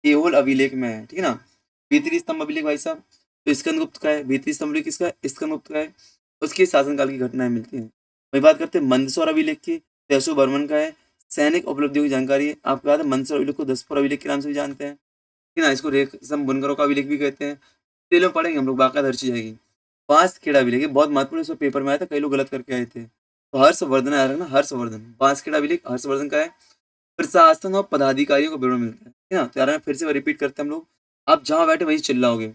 एहोल अभिलेख में है, ठीक है ना। भीतरी स्तंभ अभिलेख भाई साहब, तो स्कंदगुप्त का है। भीतरी स्तंभ अभिलेख किसका है? स्कंदगुप्त का है। उसके शासनकाल की घटनाएं मिलती हैं। वही बात करते हैं मंदसौर अभिलेख की, तो यशो बर्मन का है। सैनिक उपलब्धियों की जानकारी है। आपको याद है मंदसौर अभिलेख को दसपुर अभिलेख के नाम से भी जानते हैं, ठीक है ना। इसको रेखसम बुनकरों का अभिलेख भी कहते हैं। डिटेल में पढ़ेंगे हम लोग, बाकायदा हर चीज आएगी। बांसखेड़ा अभिलेख, ये बहुत महत्वपूर्ण, इसको पेपर में आया था, कई लोग गलत करके आए थे। तो हर्षवर्धन आया ना, हर्षवर्धन, बांसखेड़ा अभिलेख हर्षवर्धन का है। प्रशासन और पदाधिकारियों को विवरण मिलता है, ठीक है ना। तो यार फिर से रिपीट करते हैं हम लोग, आप जहाँ बैठे वहीं चिल्लाओगे।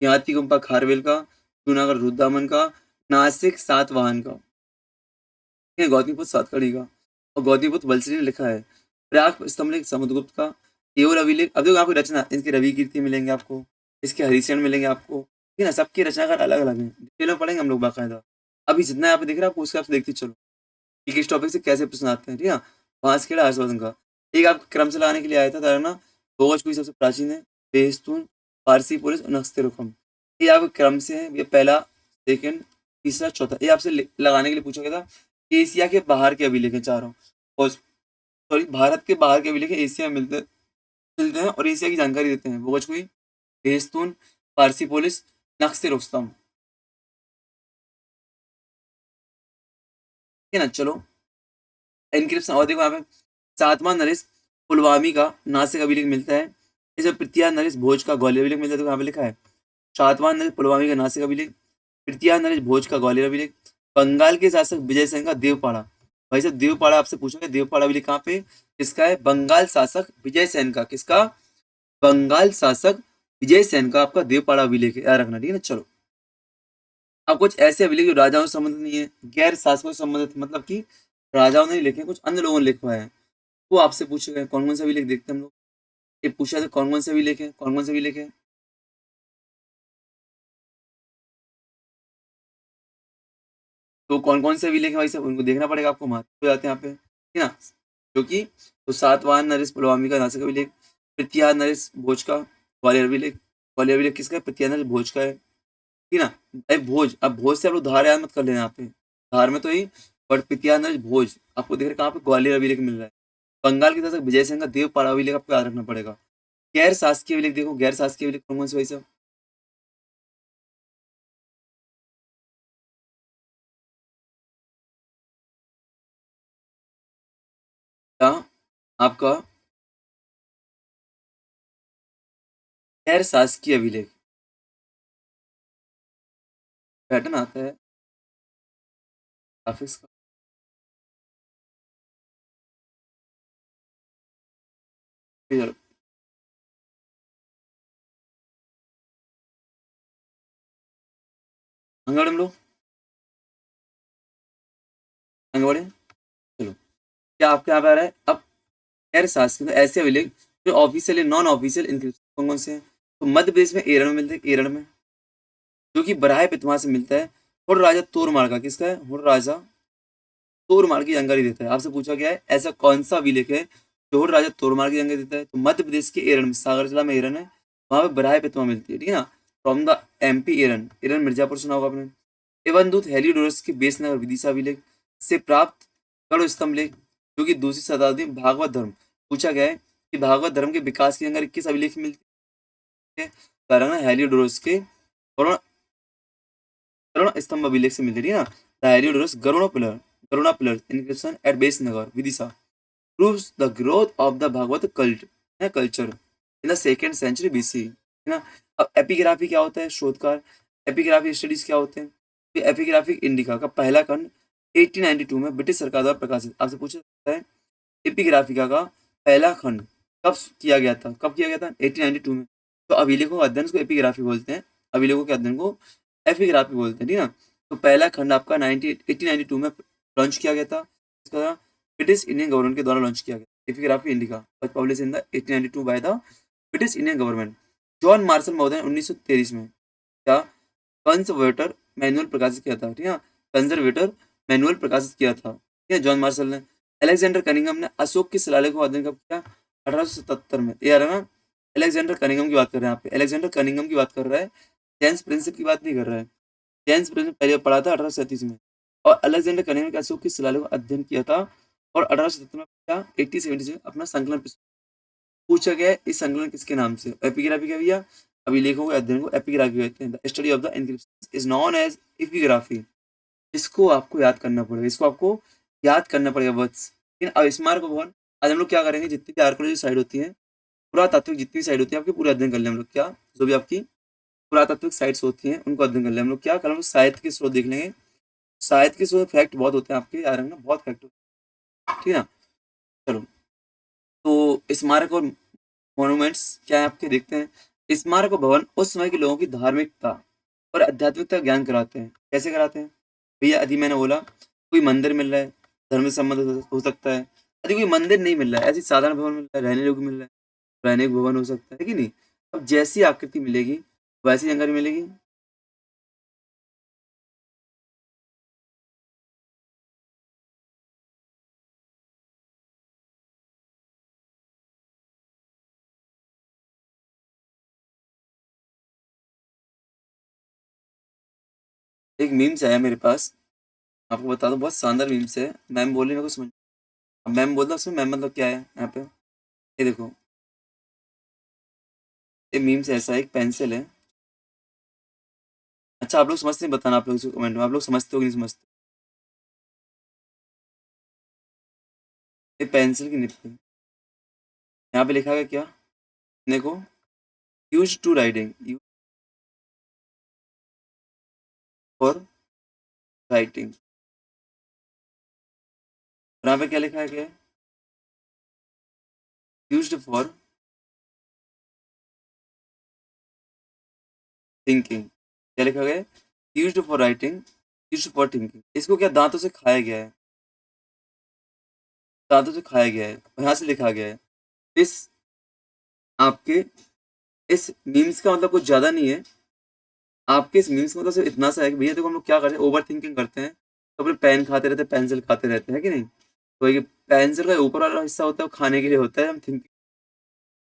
हाथी गुम्फा खारवेल का, जूनागढ़ रुद्रदामन का, नासिक सातवाहन का, ठीक है, गौतमीपुत्र सातकर्णी का, और गौतमीपुत्र वल्लरी ने लिखा है। प्रयाग स्तंभ समुद्रगुप्त का। एओल अभिलेख, अब देखो आपकी रचना, इसके रवि कीर्ति मिलेंगे आपको, इसके हरिशरण मिलेंगे आपको, ठीक है ना। सबकी रचनाकार अलग अलग है, डिटेल में पढ़ेंगे हम लोग बाकायदा। अभी जितना यहाँ पे दिख रहा है आपको, उसके आपसे देखते चलो कि किस टॉपिक से कैसे प्रश्न आते हैं, ठीक है ना। बांसखेड़ा हर्षवर्धन का एक आपको क्रम से लगाने के लिए आया था धारणा। भोज कोई सबसे प्राचीन है, बेहस्तून, फारसी पुलिस और नक्शे रुकम। ये आपके क्रम से है, ये पहला, सेकंड, तीसरा, चौथा, ये आपसे लगाने के लिए पूछा गया था। एशिया के बाहर के अभिलेख हैं चारों, और सॉरी भारत के बाहर के अभिलेख हैं, एशिया में मिलते हैं और एशिया की जानकारी देते हैं। भोज कोई, बेहस्तून, फारसी पुलिस, नक्शे रुस्तम, ठीक है ना। चलो इनक्रिप्शन और देखो यहाँ पे, सातवां नरेश पुलवामी का नासिक अभिलेख मिलता है। इसे तृतीय नरेश भोज का ग्वालियर अभिलेख मिलता है, तो यहाँ पे लिखा है सातवां नरेश पुलवामी का नासिक अभिलेख, तृतीय नरेश भोज का ग्वालियर अभिलेख, बंगाल के शासक विजय सिंह का देवपाड़ा। भाई साहब देवपाड़ा आपसे पूछोगे, देवपाड़ा अभिलेख कहाँ पे, किसका है? बंगाल शासक विजय सेन का, किसका? बंगाल शासक विजय सेन का आपका देवपाड़ा अभिलेख है, याद रखना, ठीक है ना। चलो अब कुछ ऐसे अभिलेख जो राजाओं से संबंधित नहीं है, गैर शासकों से संबंधित, मतलब कि राजाओं ने नहीं लिखे, कुछ अन्य लोगों ने लिखवाए हैं, वो आपसे पूछे गए। कौन कौन से अभिलेख देखते हैं हम लोग, ये पूछा था कौन कौन से अभिलेख है, कौन कौन से अभिलेख है। तो कौन कौन से अभिलेख है भाई साहब, उनको देखना पड़ेगा आपको, महत्व हो जाते हैं यहाँ पे, ठीक है ना। जो कि तो सातवाहन नरेश पुलवामी का नासिक अभिलेख, तृतीय नरेश भोज का ग्वालियर अभिलेख, ग्वालियर अभिलेख किसका है? तृतीय नरेश भोज का है, ठीक है ना। अरे भोज, अब भोज से आप लोग धार याद मत कर लेना यहाँ पे, धार में तो ही, बट तृतीय नरेश भोज आपको देख रहे कहाँ पे? ग्वालियर अभिलेख मिल रहा है। बंगाल की तरफ से विजय सिंह का देवपाड़ा अभिलेख आपको याद रखना पड़ेगा। गैर शासकीय अभिलेख देखो, गैर शासकीय अभिलेख कौन कौन से भाई साहब, आपका गैर शासकीय अभिलेख पैटर्न आता है ग्राफिक्स का। फिर आगे बढ़े हम लोग, आगे बढ़े। चलो, क्या आपके यहाँ पे आ रहा है अब गैर शासकीय तो ऐसे अभिलेख जो ऑफिशियल नॉन ऑफिशियल इंक्रिप्शन कौन कौन से हैं? तो मध्य प्रदेश में एरन में मिलते हैं, एरन में, जो कि बराह पितमा से मिलता है। हुर राजा तोरमार का, किसका है? हुर राजा तोरमार की जानकारी देता है। आपसे पूछा गया है ऐसा कौन सा अभिलेख है जो हुर राजा तोरमार की जानकारी देता है? तो मध्य प्रदेश के एरन में, सागर जिला में एरन है, वहां पे बराह पितमा मिलती है, ठीक है ना। फ्रॉम द एमपी एरन, एरन मिर्जापुर सुना होगा आपने। एवं दूत हेलियोडोरस के बेस नगर विदिशा अभिलेख से प्राप्त गढ़ स्तंभ लेख, जो कि दूसरी शताब्दी में भागवत धर्म, पूछा गया है कि भागवत धर्म के विकास की जानकारी किस अभिलेख में मिलती है? कारण है हेलियोडोरस के गरुण गरुण स्तंभ अभिलेख से मिलती है ना। The Heliodorus Garuda pillar inscription at Besnagar Vidisha proves the growth of the Bhagavata culture in the second century BC, है ना। अब एपिग्राफी क्या होता है? शोधकार। एपिग्राफी स्टडीज क्या होते हैं? तो एपिग्राफिक इंडिका का पहला खंड 1892 में ब्रिटिश सरकार द्वारा प्रकाशित। आपसे पूछा जाता है एपिग्राफिका का पहला खंड कब किया गया था? कब किया गया था? 1892 में। तो अभिलेखों के अध्ययन को एपिग्राफी बोलते हैं, अभिलेखों के अध्ययन को एपिग्राफी बोलते हैं, ठीक है ना। तो पहला खंड आपका 1892 में लॉन्च किया गया था, इसका ब्रिटिश इंडियन गवर्नमेंट के द्वारा लॉन्च किया गया। Epigraphy indica was published in the 1892 by the British Indian government. John Marshall महोदय ने 1923 में क्या कंजर्वेटर मैनुअल प्रकाशित किया था, ठीक है। कंजर्वेटर मैनुअल प्रकाशित किया था, ठीक है, जॉन मार्शल ने। अलेक्जेंडर कनिंघम ने अशोक की शिलालेख को अध्ययन कब किया? 1877 में। ये आ रहा है ना, अलेक्जेंडर कनिंघम की बात कर रहे हैं यहाँ पे, अलेक्जेंडर कनिंघम की बात कर रहा है, जेम्स प्रिंसिप की बात नहीं कर रहा है। जेम्स प्रिंसिप पहले पढ़ा था 1837 में, और अलेक्जेंडर कनिंघम ने अशोक की शिलालेख को अध्ययन किया था, और 1877 में क्या 1876 में अपना संकलन पूछा गया है। इस संकलन किसके नाम से? एपिग्राफी का भैया। अभिलेखों के अध्ययन को एपिग्राफी कहते हैं। The study of the inscription is known as epigraphy. इसको आपको याद करना पड़ेगा, इसको आपको याद करना पड़ेगा वर्ड्स। लेकिन अब स्मारक भवन, आज हम लोग क्या करेंगे, जितनी भी आर्कोलॉजी साइड होती है, पुरातात्विक जितनी साइड होती है आपके, पूरे अध्ययन कर ले हम लोग। क्या जो भी आपकी पुरातात्विक साइट्स होती हैं उनको अध्ययन कर ले हम लोग। क्या कल हम लोग साहित्य के स्रोत देख लेंगे। साहित्य के स्रोत फैक्ट बहुत होते हैं आपके यार, ना बहुत फैक्ट होते हैं, ठीक है ना। चलो, तो स्मारक और मॉन्यूमेंट्स क्या है आपके, देखते हैं। स्मारक और भवन उस समय के लोगों की धार्मिकता और आध्यात्मिकता का ज्ञान कराते हैं। कैसे कराते हैं भैया? यदि मैंने बोला कोई मंदिर मिल रहा है, धर्म से संबंध हो सकता है। यदि कोई मंदिर नहीं मिल रहा है, ऐसी साधारण भवन मिल रहा है, रहने योग्य मिल रहा है, रहने योग्य भवन हो सकता है कि नहीं। अब जैसी आकृति मिलेगी वैसी जानकारी मिलेगी। एक मीम्स आया मेरे पास, आपको बता दो, बहुत शानदार मीम्स है। मैम बोली मेरे को समझ, अब मैम बोलता उसमें मैम मतलब क्या है यहाँ पे, ये देखो। ये मीम्स ऐसा है, एक पेंसिल है। अच्छा, आप लोग समझते हैं, बताना आप लोग इसको कमेंट में, आप लोग समझते हो कि नहीं समझते। ये पेंसिल की निप है, यहाँ पे लिखा है क्या, देखो, use to writing, use for writing. और यहाँ पे क्या लिखा है, क्या यूज्ड फॉर थिंकिंग। क्या लिखा गया है? Used for writing, used for thinking. इसको क्या दांतों से खाया गया है, दांतों से खाया गया है, और यहाँ से लिखा गया है। इस आपके इस मीम्स का मतलब कुछ ज्यादा नहीं है। आपके इस मीम्स का मतलब सिर्फ इतना सा है कि भैया देखो, हम लोग क्या करते हैं, ओवर थिंकिंग करते हैं, तो अपने पेन खाते रहते हैं, पेंसिल खाते रहते हैं कि नहीं। तो ये पेंसिल का ऊपर वाला हिस्सा होता है वो खाने के लिए होता है, हम थिंकिंग,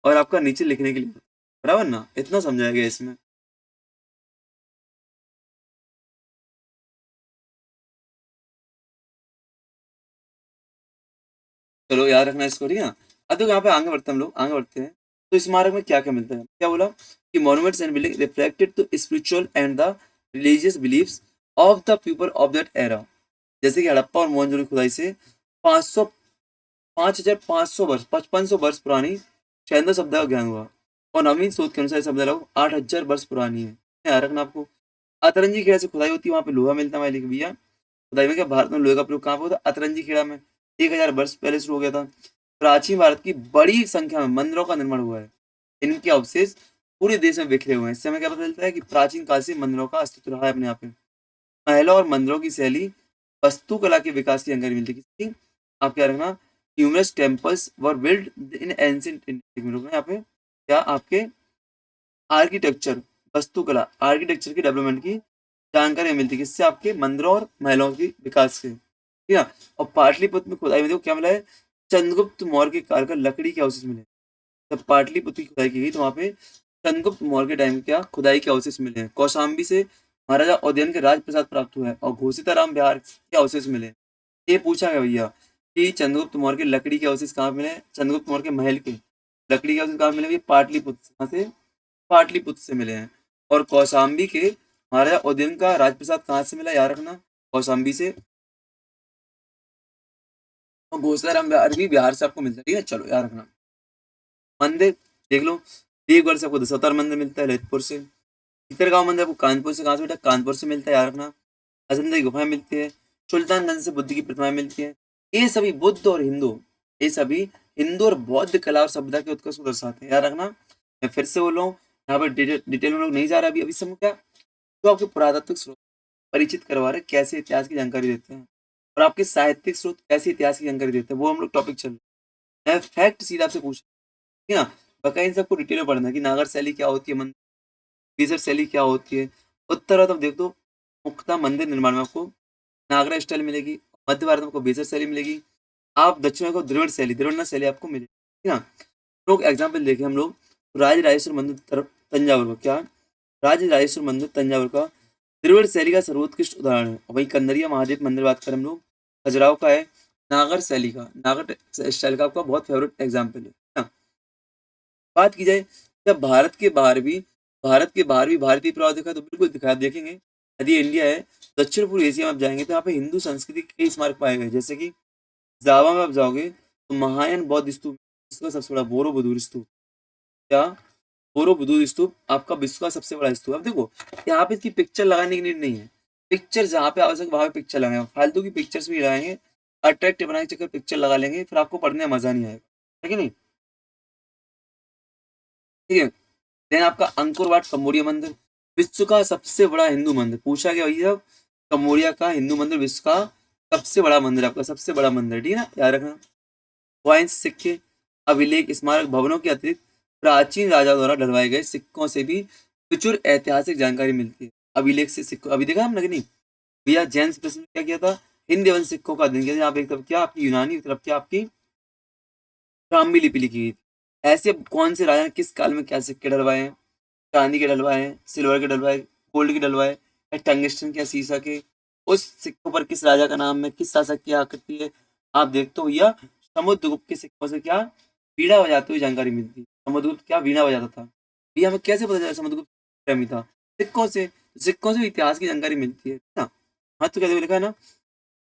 और आपका नीचे लिखने के लिए होता है। बराबर ना, इतना समझाया गया इसमें। चलो याद रखना इसको, ठीक है ना। अब तो यहाँ पे आगे बढ़ते हैं, हम लोग आगे बढ़ते हैं। तो स्मारक में क्या क्या मिलता है, क्या बोला कि monuments and building reflected to spiritual and the religious beliefs of the people of that era. जैसे कि हड़प्पा और मोहनजोदड़ो खुदाई से 500 5500 वर्ष 5500 वर्ष पुरानी शैनदो शब्द का ज्ञान हुआ। और नवीन शोध के अनुसार शब्द 8000 वर्ष पुरानी है। याद रखना आपको। अतरंजी खेड़ा से खुदाई होती है, वहां पे लोहा मिलता है। मैं लिख भैया खुदाई में क्या भारत में लोहे का प्रयोग कहाँ पे होता है? अतरंजी खेड़ा में। 1000 वर्ष पहले शुरू हो गया था। प्राचीन भारत की बड़ी संख्या में मंदिरों का निर्माण हुआ है। इनके अवशेष पूरे देश में बिखरे हुए हैं। इससे हमें क्या पता चलता है कि प्राचीन काल से मंदिरों का अस्तित्व रहा है अपने यहाँ पे। महलों और मंदिरों की शैली वास्तुकला के विकास की जानकारी मिलती है। किसकी? आप क्या रखना, numerous temples were build in ancient India. यहाँ पे क्या आपके आर्किटेक्चर, वास्तुकला, आर्किटेक्चर की डेवलपमेंट की जानकारी मिलती है। किससे? आपके मंदिरों और महलों की विकास से। ठीक है। और पाटलिपुत्र में खुदाई में देखो क्या मिला है? चंद्रगुप्त मौर्य के काल का लकड़ी के अवशेष मिले। जब पाटलिपुत्र की खुदाई की गई तो वहां पे चंद्रगुप्त मौर्य के टाइम क्या खुदाई के अवशेष मिले हैं। कौशाम्बी से महाराजा उदयन के राजप्रसाद प्राप्त हुआ है। और घोषिताराम बिहार के अवशेष मिले हैं। ये पूछा गया भैया कि चंद्रगुप्त मौर्य के लकड़ी के अवशेष कहाँ मिले हैं? चंद्रगुप्त मौर्य के महल के लकड़ी के अवशेष कहाँ मिले? ये पाटलिपुत्र, कहाँ से? पाटलिपुत्र से मिले हैं। और कौशाम्बी के महाराजा उदयन का राजप्रसाद कहाँ से मिला? याद रखना, कौशाम्बी से। और घोषिताराम बिहार भी बिहार से आपको मिलता है। ठीक है, चलो याद रखना। मंदिर देख लो, देवगढ़ से आपको दशावतार मंदिर मिलता है, ललितपुर से। भीतरगांव मंदिर आपको कानपुर से, कहाँ से बेटा? कानपुर से मिलता है, याद रखना। अजंता की गुफाएं मिलती है। सुल्तानगंज से बुद्ध की प्रतिमाएं मिलती है। ये सभी बुद्ध और हिंदू, ये सभी हिंदू और बौद्ध कला और सभ्यता के उत्कर्ष को दर्शाते हैं। याद रखना, मैं फिर से बोल रहा हूँ, यहाँ पर डिटेल में लोग नहीं जा रहा अभी। अभी समय क्या तो आपके पुरातात्विक स्रोत परिचित करवा रहे, कैसे इतिहास की जानकारी देते हैं। और आपके साहित्यिक स्रोत कैसे इतिहास की जानकारी देते हैं, वो हम लोग टॉपिक चल रहे हैं। फैक्ट सीधा आपसे पूछ, ठीक है ना। बाकायदा इन सबको डिटेल में पढ़ना कि नागर शैली क्या होती है, मंदिर शैली क्या होती है। उत्तर भारत में देख दो, मुख्यतः मंदिर निर्माण में आपको नागरा स्टाइल मिलेगी। मध्य भारत में आपको बेसर शैली मिलेगी। आप दक्षिण में आपको द्रविड़ शैली, द्रविड़ शैली आपको मिलेगी। ठीक है ना। लोग एग्जाम्पल देखें हम लोग, राजराजेश्वर मंदिर तरफ तंजावुर का क्या, राजराजेश्वर मंदिर तंजावुर का द्रविड़ शैली का सर्वोत्कृष्ट उदाहरण है। और वही कंदरिया महादेव मंदिर बात करें हम लोग, खजुराहो का है, नागर शैली का, नागर स्टाइल का आपका बहुत फेवरेट एग्जाम्पल है ना। बात की जाए जब भारत के बाहर भी भारतीय प्रभाव दिखा तो बिल्कुल दिखा देखेंगे। यदि इंडिया है, दक्षिण पूर्व एशिया में आप जाएंगे तो यहाँ पे हिंदू संस्कृति के कई स्मारक पाए गए। जैसे कि जावा में आप जाओगे तो महायान बौद्ध स्तूप, इसका सबसे बड़ा बोरोबुदुर स्तूप, क्या बोरोबुदुर स्तूप आपका विश्व का सबसे बड़ा स्तूप। अब देखो यहाँ पे इसकी पिक्चर लगाने की नीड नहीं है। पिक्चर जहाँ पे आवश्यक वहां पे पिक्चर लगाएंगे, फालतू की पिक्चर्स भी लगाएंगे, अट्रैक्टिव बनाने के चक्कर पिक्चर लगा लेंगे, फिर आपको पढ़ने में मजा नहीं आएगा, है कि नहीं। ठीक है। देन आपका अंकोर वाट कंबोडिया मंदिर, विश्व का सबसे बड़ा हिंदू मंदिर। पूछा गया भैया, कंबोडिया का हिंदू मंदिर विश्व का सबसे बड़ा मंदिर, आपका सबसे बड़ा मंदिर। ठीक है ना, याद रखना। कॉइन्स, सिक्के, अभिलेख, स्मारक भवनों के अतिरिक्त प्राचीन राजा द्वारा डलवाए गए सिक्कों से भी प्रचुर ऐतिहासिक जानकारी मिलती है। अभिलेख से सिक्कों, अभी देखा हमने कि नहीं भैया, जेम्स प्रेस ने क्या किया था? हिंद एवं सिक्कों का अध्ययन किया था। यहाँ पे एक तरफ क्या आपकी यूनानी, एक तरफ क्या आपकी ब्राह्मी लिपि लिखी गई थी। ऐसे कौन से राजा ने किस काल में क्या सिक्के डलवाए हैं? चांदी के डलवाए हैं, सिल्वर के डलवाए, गोल्ड के डलवाए, या टंगस्टन के, शीशा के। उस सिक्कों पर किस राजा का नाम है, किस शासक की आकृति है? आप देखते हो भैया, समुद्रगुप्त के सिक्कों से क्या वीणा बजाते हुए जानकारी मिलती है। समुद्रगुप्त क्या वीणा बजाता था? भैया हमें कैसे पता चला समुद्रगुप्त प्रेमी था? सिक्कों से। सिक्कों से इतिहास की जानकारी मिलती है ना। हाँ तो क्या देखो लिखा है ना,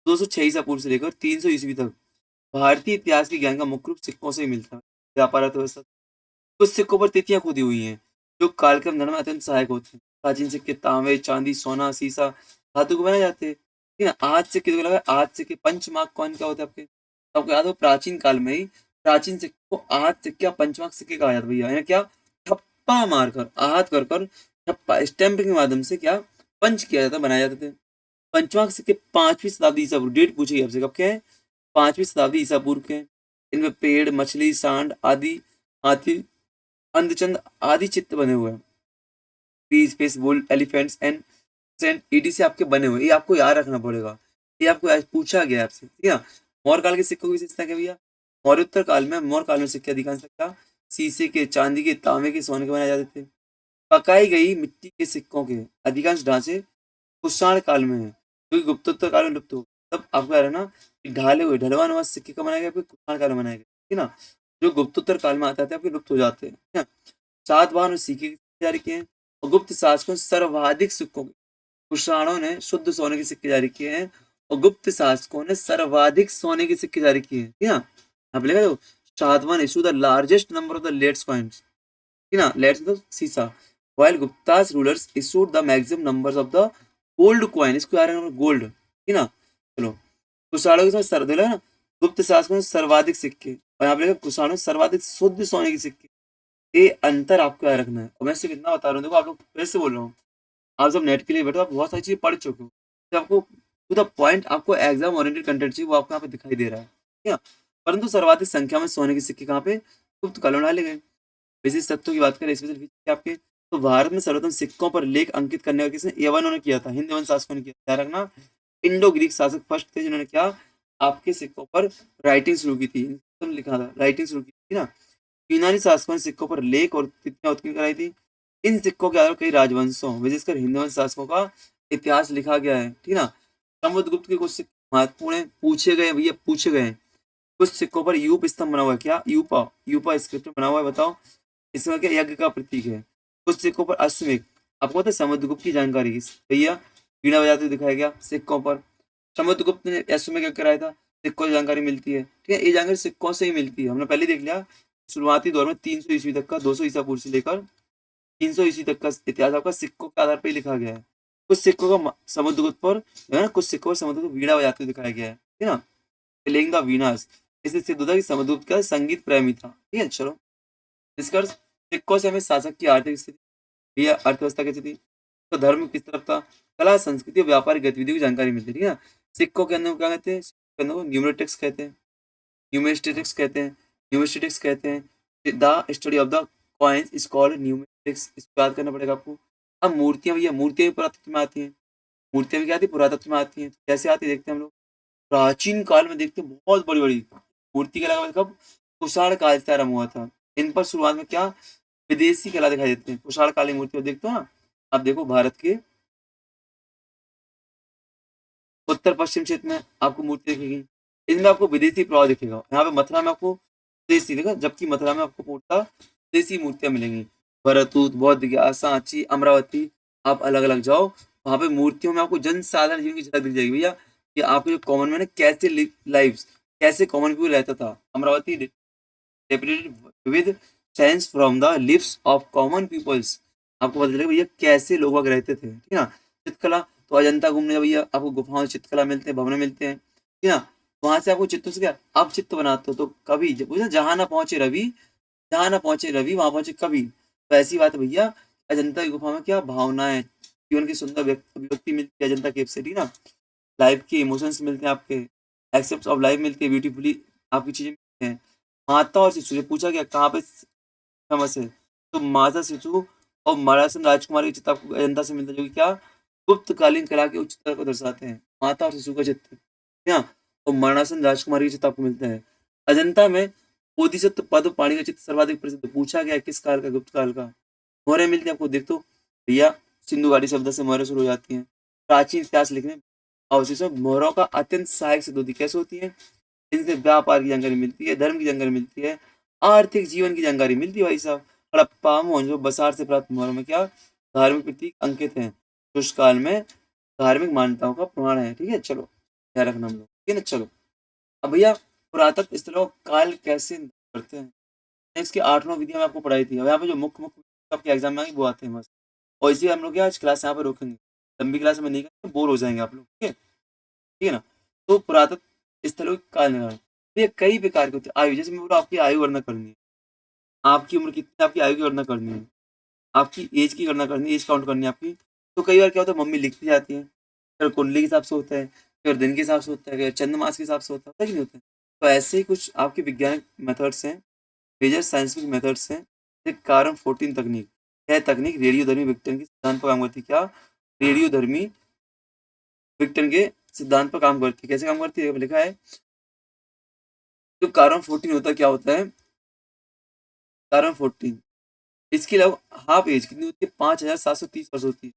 206 ईसा पूर्व से लेकर 300 ईस्वी तक भारतीय इतिहास के ज्ञान का मुख्य रूप सिक्कों से ही मिलता है। व्यापार अर्थव्यवस्था, कुछ सिक्कों पर तिथियां खुदी हुई हैं जो कालक्रम गणना में अत्यंत सहायक होते हैं। प्राचीन सिक्के तांबे, चांदी, सोना, सीसा, धातु के बनाए जाते हैं। ठीक है। आज सिक्के देखो लगा, आज सिक्के पंचमार्क कौन क्या होता है आपके, तो आपको याद हो प्राचीन काल में ही प्राचीन सिक्के को आज सिक्के या पंचमार्क सिक्के कहा जाता है भैया। यानी क्या, ठप्पा मारकर, आहत कर कर, ठप्पा स्टैंपिंग के माध्यम से क्या पंच किया जाता, बनाए जाते थे। पंचमार्क सिक्के 5वीं शताब्दी ईसा पूर्व, डेट पूछेगी आपसे कब के हैं? 5वीं शताब्दी ईसा पूर्व के हैं। इनमें पेड़, मछली, सांड आदि, हाथी, अंधचंद आदि चित्र बने हुए हैं। Piece, fish, bull, elephants and etc आपके बने हुए, ये आपको याद रखना पड़ेगा। ये आपको आज पूछा गया है आपसे। ठीक है। मौर्य काल के सिक्कों की विशेषता क्या भैया? मौर्योत्तर काल में, मौर्य काल में सिक्के अधिकांश क्या शीशे के, चांदी के, तांबे के, सोने के बनाए जाते थे। पकाई गई मिट्टी के सिक्कों के अधिकांश ढांचे कुषाण काल में है, क्योंकि गुप्तोत्तर काल में लुप्त हो। तब आपको याद रखना कि ढाले हुए ढलवान हुआ सिक्के का बनाया गया, आपके कुषाण काल में बनाया गया। ठीक है ना। जो गुप्तोत्तर काल में आता था आपके लुप्त हो जाते हैं। ठीक है। सातवाहन और सिक्के जारी किए हैं। और गुप्त शासकों ने सर्वाधिक सिक्कों के, कुषाणों ने शुद्ध सोने के सिक्के जारी किए हैं और गुप्त शासकों ने सर्वाधिक सोने के सिक्के जारी किए हैं। ठीक है। आप लिखा दो, Satavahana issue the largest number of the leads coins, ठीक है ना, लेट्स मतलब सीसा, while Gupta's rulers issued the maximum numbers of the gold coin, इसको आ रहा है गोल्ड, ठीक है ना। चलो, कुषाणों के साथ सर्दिल है ना, गुप्त शासकों में सर्वाधिक सिक्के, और यहाँ पे लिखा कुषाणों में सर्वाधिक शुद्ध सोने के सिक्के। ये अंतर आपको याद रखना है, और मैं सिर्फ इतना बता रहा हूँ, देखो आप लोग फिर से बोल रहा हूँ, आप जब नेट के लिए बैठो आप बहुत सारी चीजें पढ़ चुके हो, तो आपको टू द पॉइंट आपको एग्जाम ओरिएंटेड कंटेंट चाहिए, वो आपको यहाँ पे दिखाई दे रहा है, ठीक है। परंतु सर्वाधिक संख्या में सोने के सिक्के कहाँ पे गुप्त काल में डाले गए। विशिष्ट तत्वों की बात करें, स्पेशल फीचर आपके, तो भारत में सर्वप्रथम सिक्कों पर लेख अंकित करने का किसने, यवनों ने किया था, हिंद यवन शासकों ने किया, ध्यान रखना। इंडो ग्रीक शासक फर्स्ट थे जिन्होंने क्या, आपके सिक्कों पर राइटिंग शुरू की थी, लिखा था, राइटिंग शुरू की थी ना। यूनानी शासकों ने सिक्कों पर लेख और तिथियां उत्कीर्ण कराई थी। इन सिक्कों के आधार पर कई राजवंशों विशेषकर हिंदू वंश शासकों का इतिहास लिखा गया है, ठीक है ना। समुद्रगुप्त के कुछ सिक्के महत्वपूर्ण हैं, पूछे गए भैया, पूछे गए हैं। कुछ सिक्कों पर यूप स्तंभ बना हुआ है, क्या यूपा, यूपा स्क्रिप्ट बना हुआ है, बताओ इसमें क्या यज्ञ का प्रतीक है। कुछ सिक्कों पर अश्वमेघ, आपको पता है समुद्रगुप्त की जानकारी भैया, वीणा बजाते हुए दिखाया गया सिक्कों पर, समुद्रगुप्त ने अश्वमेघ यज्ञ कराया था, सिक्कों से जानकारी मिलती है, ठीक है। ये जानकारी सिक्कों से ही मिलती है, हमने पहले देख लिया। शुरुआती दौर में 300 ईस्वी तक का, 200 ईसा पूर्व से लेकर 300 ईस्वी तक का इतिहास आपका सिक्कों के आधार पर ही लिखा गया है। कुछ सिक्कों का समुद्रगुप्त पर जो है ना, कुछ सिक्कों पर समुद्रगुप्त वीणा बजाते हुए दिखाया गया है, ठीक है ना, प्लेइंग द वीणास। इससे सिद्ध होता है कि समुद्रगुप्त का संगीत प्रेमी था, ठीक है। चलो, निष्कर्ष, सिक्कों से हमें शासक की आर्थिक स्थिति या अर्थव्यवस्था कैसी थी, तो धर्म किस तरफ था, कला संस्कृति और व्यापारिक गतिविधियों की जानकारी मिलती है, ठीक है ना। सिक्कों के अंदर क्या कहते हैं, सिक्कों के अंदर को न्यूमरेटिक्स कहते हैं, न्यूमेस्टिक्स कहते हैं, न्यूमेस्टिक्स कहते हैं, the study of the coins is called numismatics, इसको याद करना पड़ेगा आपको। अब मूर्तियां भैया, मूर्तियां भी पुरातत्व में आती हैं, मूर्तियां भी क्या आती है, पुरातत्व में आती हैं, कैसे आती है देखते हैं हम लोग। प्राचीन काल में देखते हैं बहुत बड़ी बड़ी मूर्ति का लगा कब, कुषाण काल से आरंभ हुआ था। इन पर शुरुआत में क्या, विदेशी कला दिखाई देते हैं, कुषाण काली मूर्ति देखते हो ना, आप देखो भारत के उत्तर पश्चिम क्षेत्र में आपको मूर्ति दिखेगी, इनमें आपको विदेशी प्रभाव दिखेगा। यहाँ पे मथुरा में आपको देसी देखा, जबकि मथुरा में आपको पूर्णतः देसी मूर्तियां मिलेंगी। भरतूत, बौद्ध गया, सांची, अमरावती, आप अलग अलग जाओ, वहां पे मूर्तियों में आपको जन साधारण जीवन की झलक दिख जाएगी भैया। ये आपको जो कॉमन मैन है, कैसे लाइफ, कैसे कॉमन पीपल रहता था, Amaravati depicted with scenes from the lips of common peoples, आपको पता चलेगा भैया कैसे लोग वहाँ रहते थे, ठीक है ना। चित्रकला, तो अजंता घूमने भैया आपको गुफाओं में चित्रकला मिलते हैं, भवन मिलते हैं, ठीक है ना। वहां से आपको चित्रों से क्या, आप चित्र बनाते हो, तो कभी जहां ना पहुंचे रवि, जहां ना पहुंचे रवि वहां पहुंचे कवि, तो ऐसी बात है भैया। अजंता की गुफा में क्या भावनाएं, जीवन की सुंदर अभिव्यक्ति मिलती है अजंता केव से, ठीक है ना। लाइफ के इमोशंस मिलते हैं आपके, एक्सेप्ट ऑफ लाइफ मिलती है, ब्यूटीफुली आपकी चीजें मिलती हैं। माता और शिशु से पूछा गया कहाँ पे फेमस है, तो माता शिशु और मरासन राजकुमारी के चित्र आपको अजंता से मिलता है, जो कि क्या, गुप्तकालीन कला के उच्च स्तर को दर्शाते हैं। माता और शिशु का चित्र, क्या, और मरणासन राजकुमारी का चित्र आपको मिलता है। अजंता में बोधिसत्व पद पाणी का चित्र सर्वाधिक प्रसिद्ध, पूछा गया किस काल का, गुप्त काल का। मोहरें मिलती है आपको, देख तो भैया, सिंधु घाटी शब्द से मोहरें शुरू हो जाती हैं। प्राचीन इतिहास लिखने अवशेषों में मोहरों का अत्यंत सहायक सिद्ध होती, कैसे होती है, इनसे व्यापार की जानकारी मिलती है, धर्म की जानकारी मिलती है, आर्थिक जीवन की जानकारी मिलती है भाई साहब। हड़प्पा मोहनजो बसार से प्राप्त मोहरों में क्या, धार्मिक प्रतीक अंकित हैं, उस काल में धार्मिक मान्यताओं का प्रमाण है, ठीक है। चलो, ध्यान रखना हम लोग, ठीक है ना। चलो, अब भैया पुरातत्व स्थलों का काल कैसे करते हैं, इसकी 8 विधियां मैं आपको पढ़ाई थी। अब यहाँ पे जो मुख्य मुख्य आपके एग्जाम में आएंगे वो आते हैं बस, और इसी हम लोग आज क्लास यहाँ पे रोकेंगे, लंबी क्लास में नहीं करेंगे, बोर हो जाएंगे आप लोग, ठीक है, ठीक है ना। तो पुरातत्व स्थलों के काल निर्धारण, ये कई प्रकार के होते हैं। आयु, जैसे मैं बोला आपकी आयु गणना करनी है, आपकी उम्र कितनी है, आपकी आयु की गणना करनी है, आपकी एज की गणना करनी है, एज काउंट करनी है आपकी। तो कई बार क्या होता है, मम्मी लिखती जाती है, फिर कुंडली के हिसाब से होता है, फिर दिन के हिसाब से होता है, फिर चंद्रमास के हिसाब से होता है कि नहीं होता है। तो ऐसे ही कुछ आपके वैज्ञानिक मेथड्स हैं, मेजर साइंटिफिक मेथड्स हैं, एक कारण 14 तकनीक, यह तकनीक रेडियोधर्मी विघटन के सिद्धांत पर काम करती है, क्या, रेडियोधर्मी विघटन के सिद्धांत पर काम करती है। कैसे काम करती है, लिखा है, जो कारण 14 होता है, क्या होता है, कारण 14, इसके अलावा हाफ एज कितनी होती है, 5730 वर्ष होती है।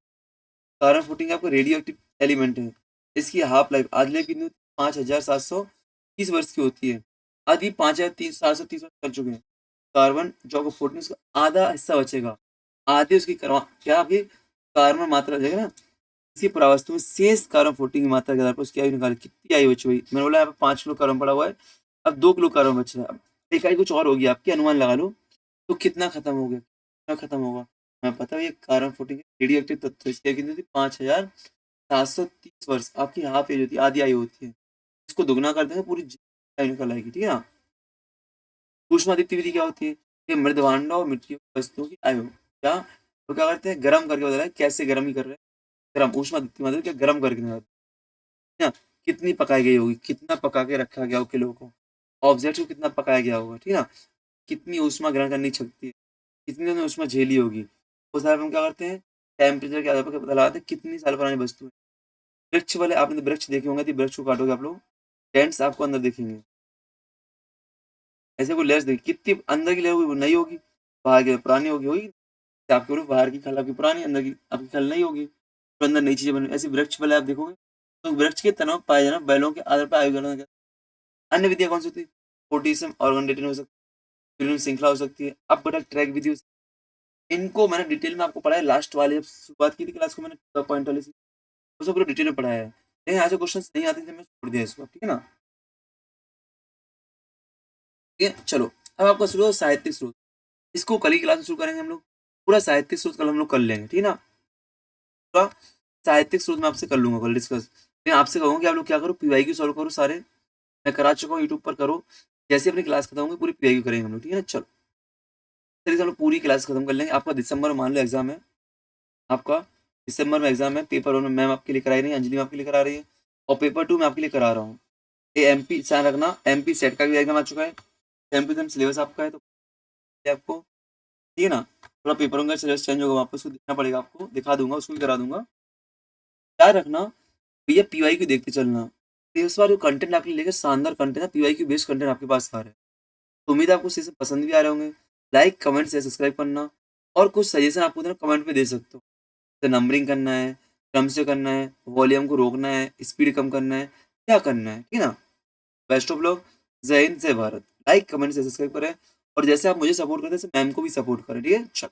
कार्बन 14 आपका रेडियो एक्टिव एलिमेंट है, इसकी हाफ लाइफ आज लाइफ कितनी होती है, 5730 वर्ष की होती है। आदि 5730 वर्ष कर चुके हैं। कार्बन जो आपको 14 उसका आधा हिस्सा बचेगा, आधे उसकी करवा क्या आपकी कार्बन मात्रा जाएगा ना, इसी पुरावस्था में शेष कार्बन 14 की मात्रा के आधार पर उसकी आयु निकाली, कितनी आयु बची हुई। मैंने बोला यहाँ पे 5 किलो कार्बन पड़ा हुआ है, अब 2 किलो कार्बन बच रहा है। अब इकाई कुछ और होगी आपकी, अनुमान लगा लो। तो कितना खत्म हो गया, कितना खत्म होगा? हमें पता है ये कार्बन 14 रेडियो एक्टिव तत्व, इसकी कितनी होती है? 5730 वर्ष। आपकी हाफ एज होती है, आधी आयु होती है। इसको दुगना कर देंगे, पूरी आयु निकल आएगी, ठीक है ना? ऊष्मादित्य विधि क्या होती है? ये मृदभांडों और मिट्टी वस्तुओं की आयु, क्या तो क्या करते हैं, गर्म करके बता रहा है, कैसे गर्म ही कर रहे हैं, गर्म ऊष्मादित्य मतलब क्या, गर्म करके निकालते हैं ना। कितनी पकाई गई होगी, कितना पका के रखा गया हो किलो को, ऑब्जेक्ट को कितना पकाया गया होगा, ठीक है ना। कितनी ऊष्मा ग्रहण करने की शक्ति है, कितनी उन्होंने ऊष्मा झेली होगी, उस हिसाब से हम क्या करते हैं, टेम्परेचर के आधार पर पता लगाते हैं कितनी साल पुरानी वस्तु है। वृक्ष वाले आपने तो वृक्ष देखे होंगे, तो वृक्ष को काटोगे आप लोग, टेंट्स आपको अंदर दिखेंगे, ऐसे कोई लेयर्स देखिए, कितनी अंदर की लेयर होगी, वो नहीं होगी, बाहर की पुरानी होगी। आपके बोलो बाहर की खल आपकी पुरानी, अंदर की आपकी खल नहीं होगी, तो अंदर नई चीजें बनी। ऐसे वृक्ष वाले आप देखोगे, तो वृक्ष के तनाव पाए जाना बैलों के आधार पर आयु गणना क्या। अन्य विधियां कौन सी होती है? पोटेशियम ऑर्गन डेटिन हो सकती है, फिर श्रृंखला हो सकती है, अब बटा ट्रैक विधि हो सकती है। इनको मैंने डिटेल में आपको पढ़ाया लास्ट वाले, जब शुरुआत की थी क्लास को मैंने पॉइंट वाले से, उसको पूरा डिटेल में पढ़ाया है। लेकिन यहाँ से क्वेश्चन नहीं आते थे, मैं छोड़ दिया इसको, ठीक है ना। ठीक है, चलो अब आपका शुरू हो साहित्यिक स्रोत। इसको कल की क्लास में शुरू करेंगे हम लोग, पूरा साहित्यिक स्रोत कल हम लोग कर लेंगे, ठीक है ना। पूरा साहित्यिक स्रोत मैं आपसे कर लूंगा कल डिस्कस। मैं आपसे कहूँगा कि आप लोग क्या करो, पीवाईक्यू सॉल्व करो सारे, मैं करा चुका हूँ, यूट्यूब पर करो। जैसे अपनी क्लास खत्म होगी पूरी पीवाईक्यू करेंगे हम लोग, ठीक है ना। चलो चलिए, हम लोग पूरी क्लास खत्म कर लेंगे। आपका दिसंबर में मान लो एग्जाम है, आपका दिसंबर में एग्जाम है। पेपर 1 में मैम आपके लिए कराई रही है, अंजलि मैम आपके लिए करा रही है, और पेपर 2 मैं आपके लिए करा रहा हूँ। ये एमपी ध्यान रखना, एमपी सेट का भी एग्जाम आ चुका है, एमपी का सिलेबस आपका है, तो आपको, ठीक है ना। थोड़ा पेपरों का सिलेबस चेंज होगा, वापस उसको देखना पड़ेगा, आपको दिखा दूंगा, उसको भी करा दूंगा। याद रखना भैया, पीवाई क्यू देखते चलना। तो इस बार जो कंटेंट आपके लिए लेकर शानदार कंटेंट है, पीवाई क्यू बेस्ड कंटेंट आपके पास आ रहा है, तो उम्मीद है आपको सही से पसंद भी आ रहे होंगे। लाइक कमेंट से सब्सक्राइब करना, और कुछ सजेशन आपको देना कमेंट में दे सकते हो, जैसे नंबरिंग करना है, क्रम से करना है, वॉल्यूम को रोकना है, स्पीड कम करना है, क्या करना है, ठीक है ना। बेस्ट ऑफ लक, जय हिंद जय भारत। लाइक कमेंट से सब्सक्राइब करें, और जैसे आप मुझे सपोर्ट करते हैं मैम को भी सपोर्ट करें, ठीक है।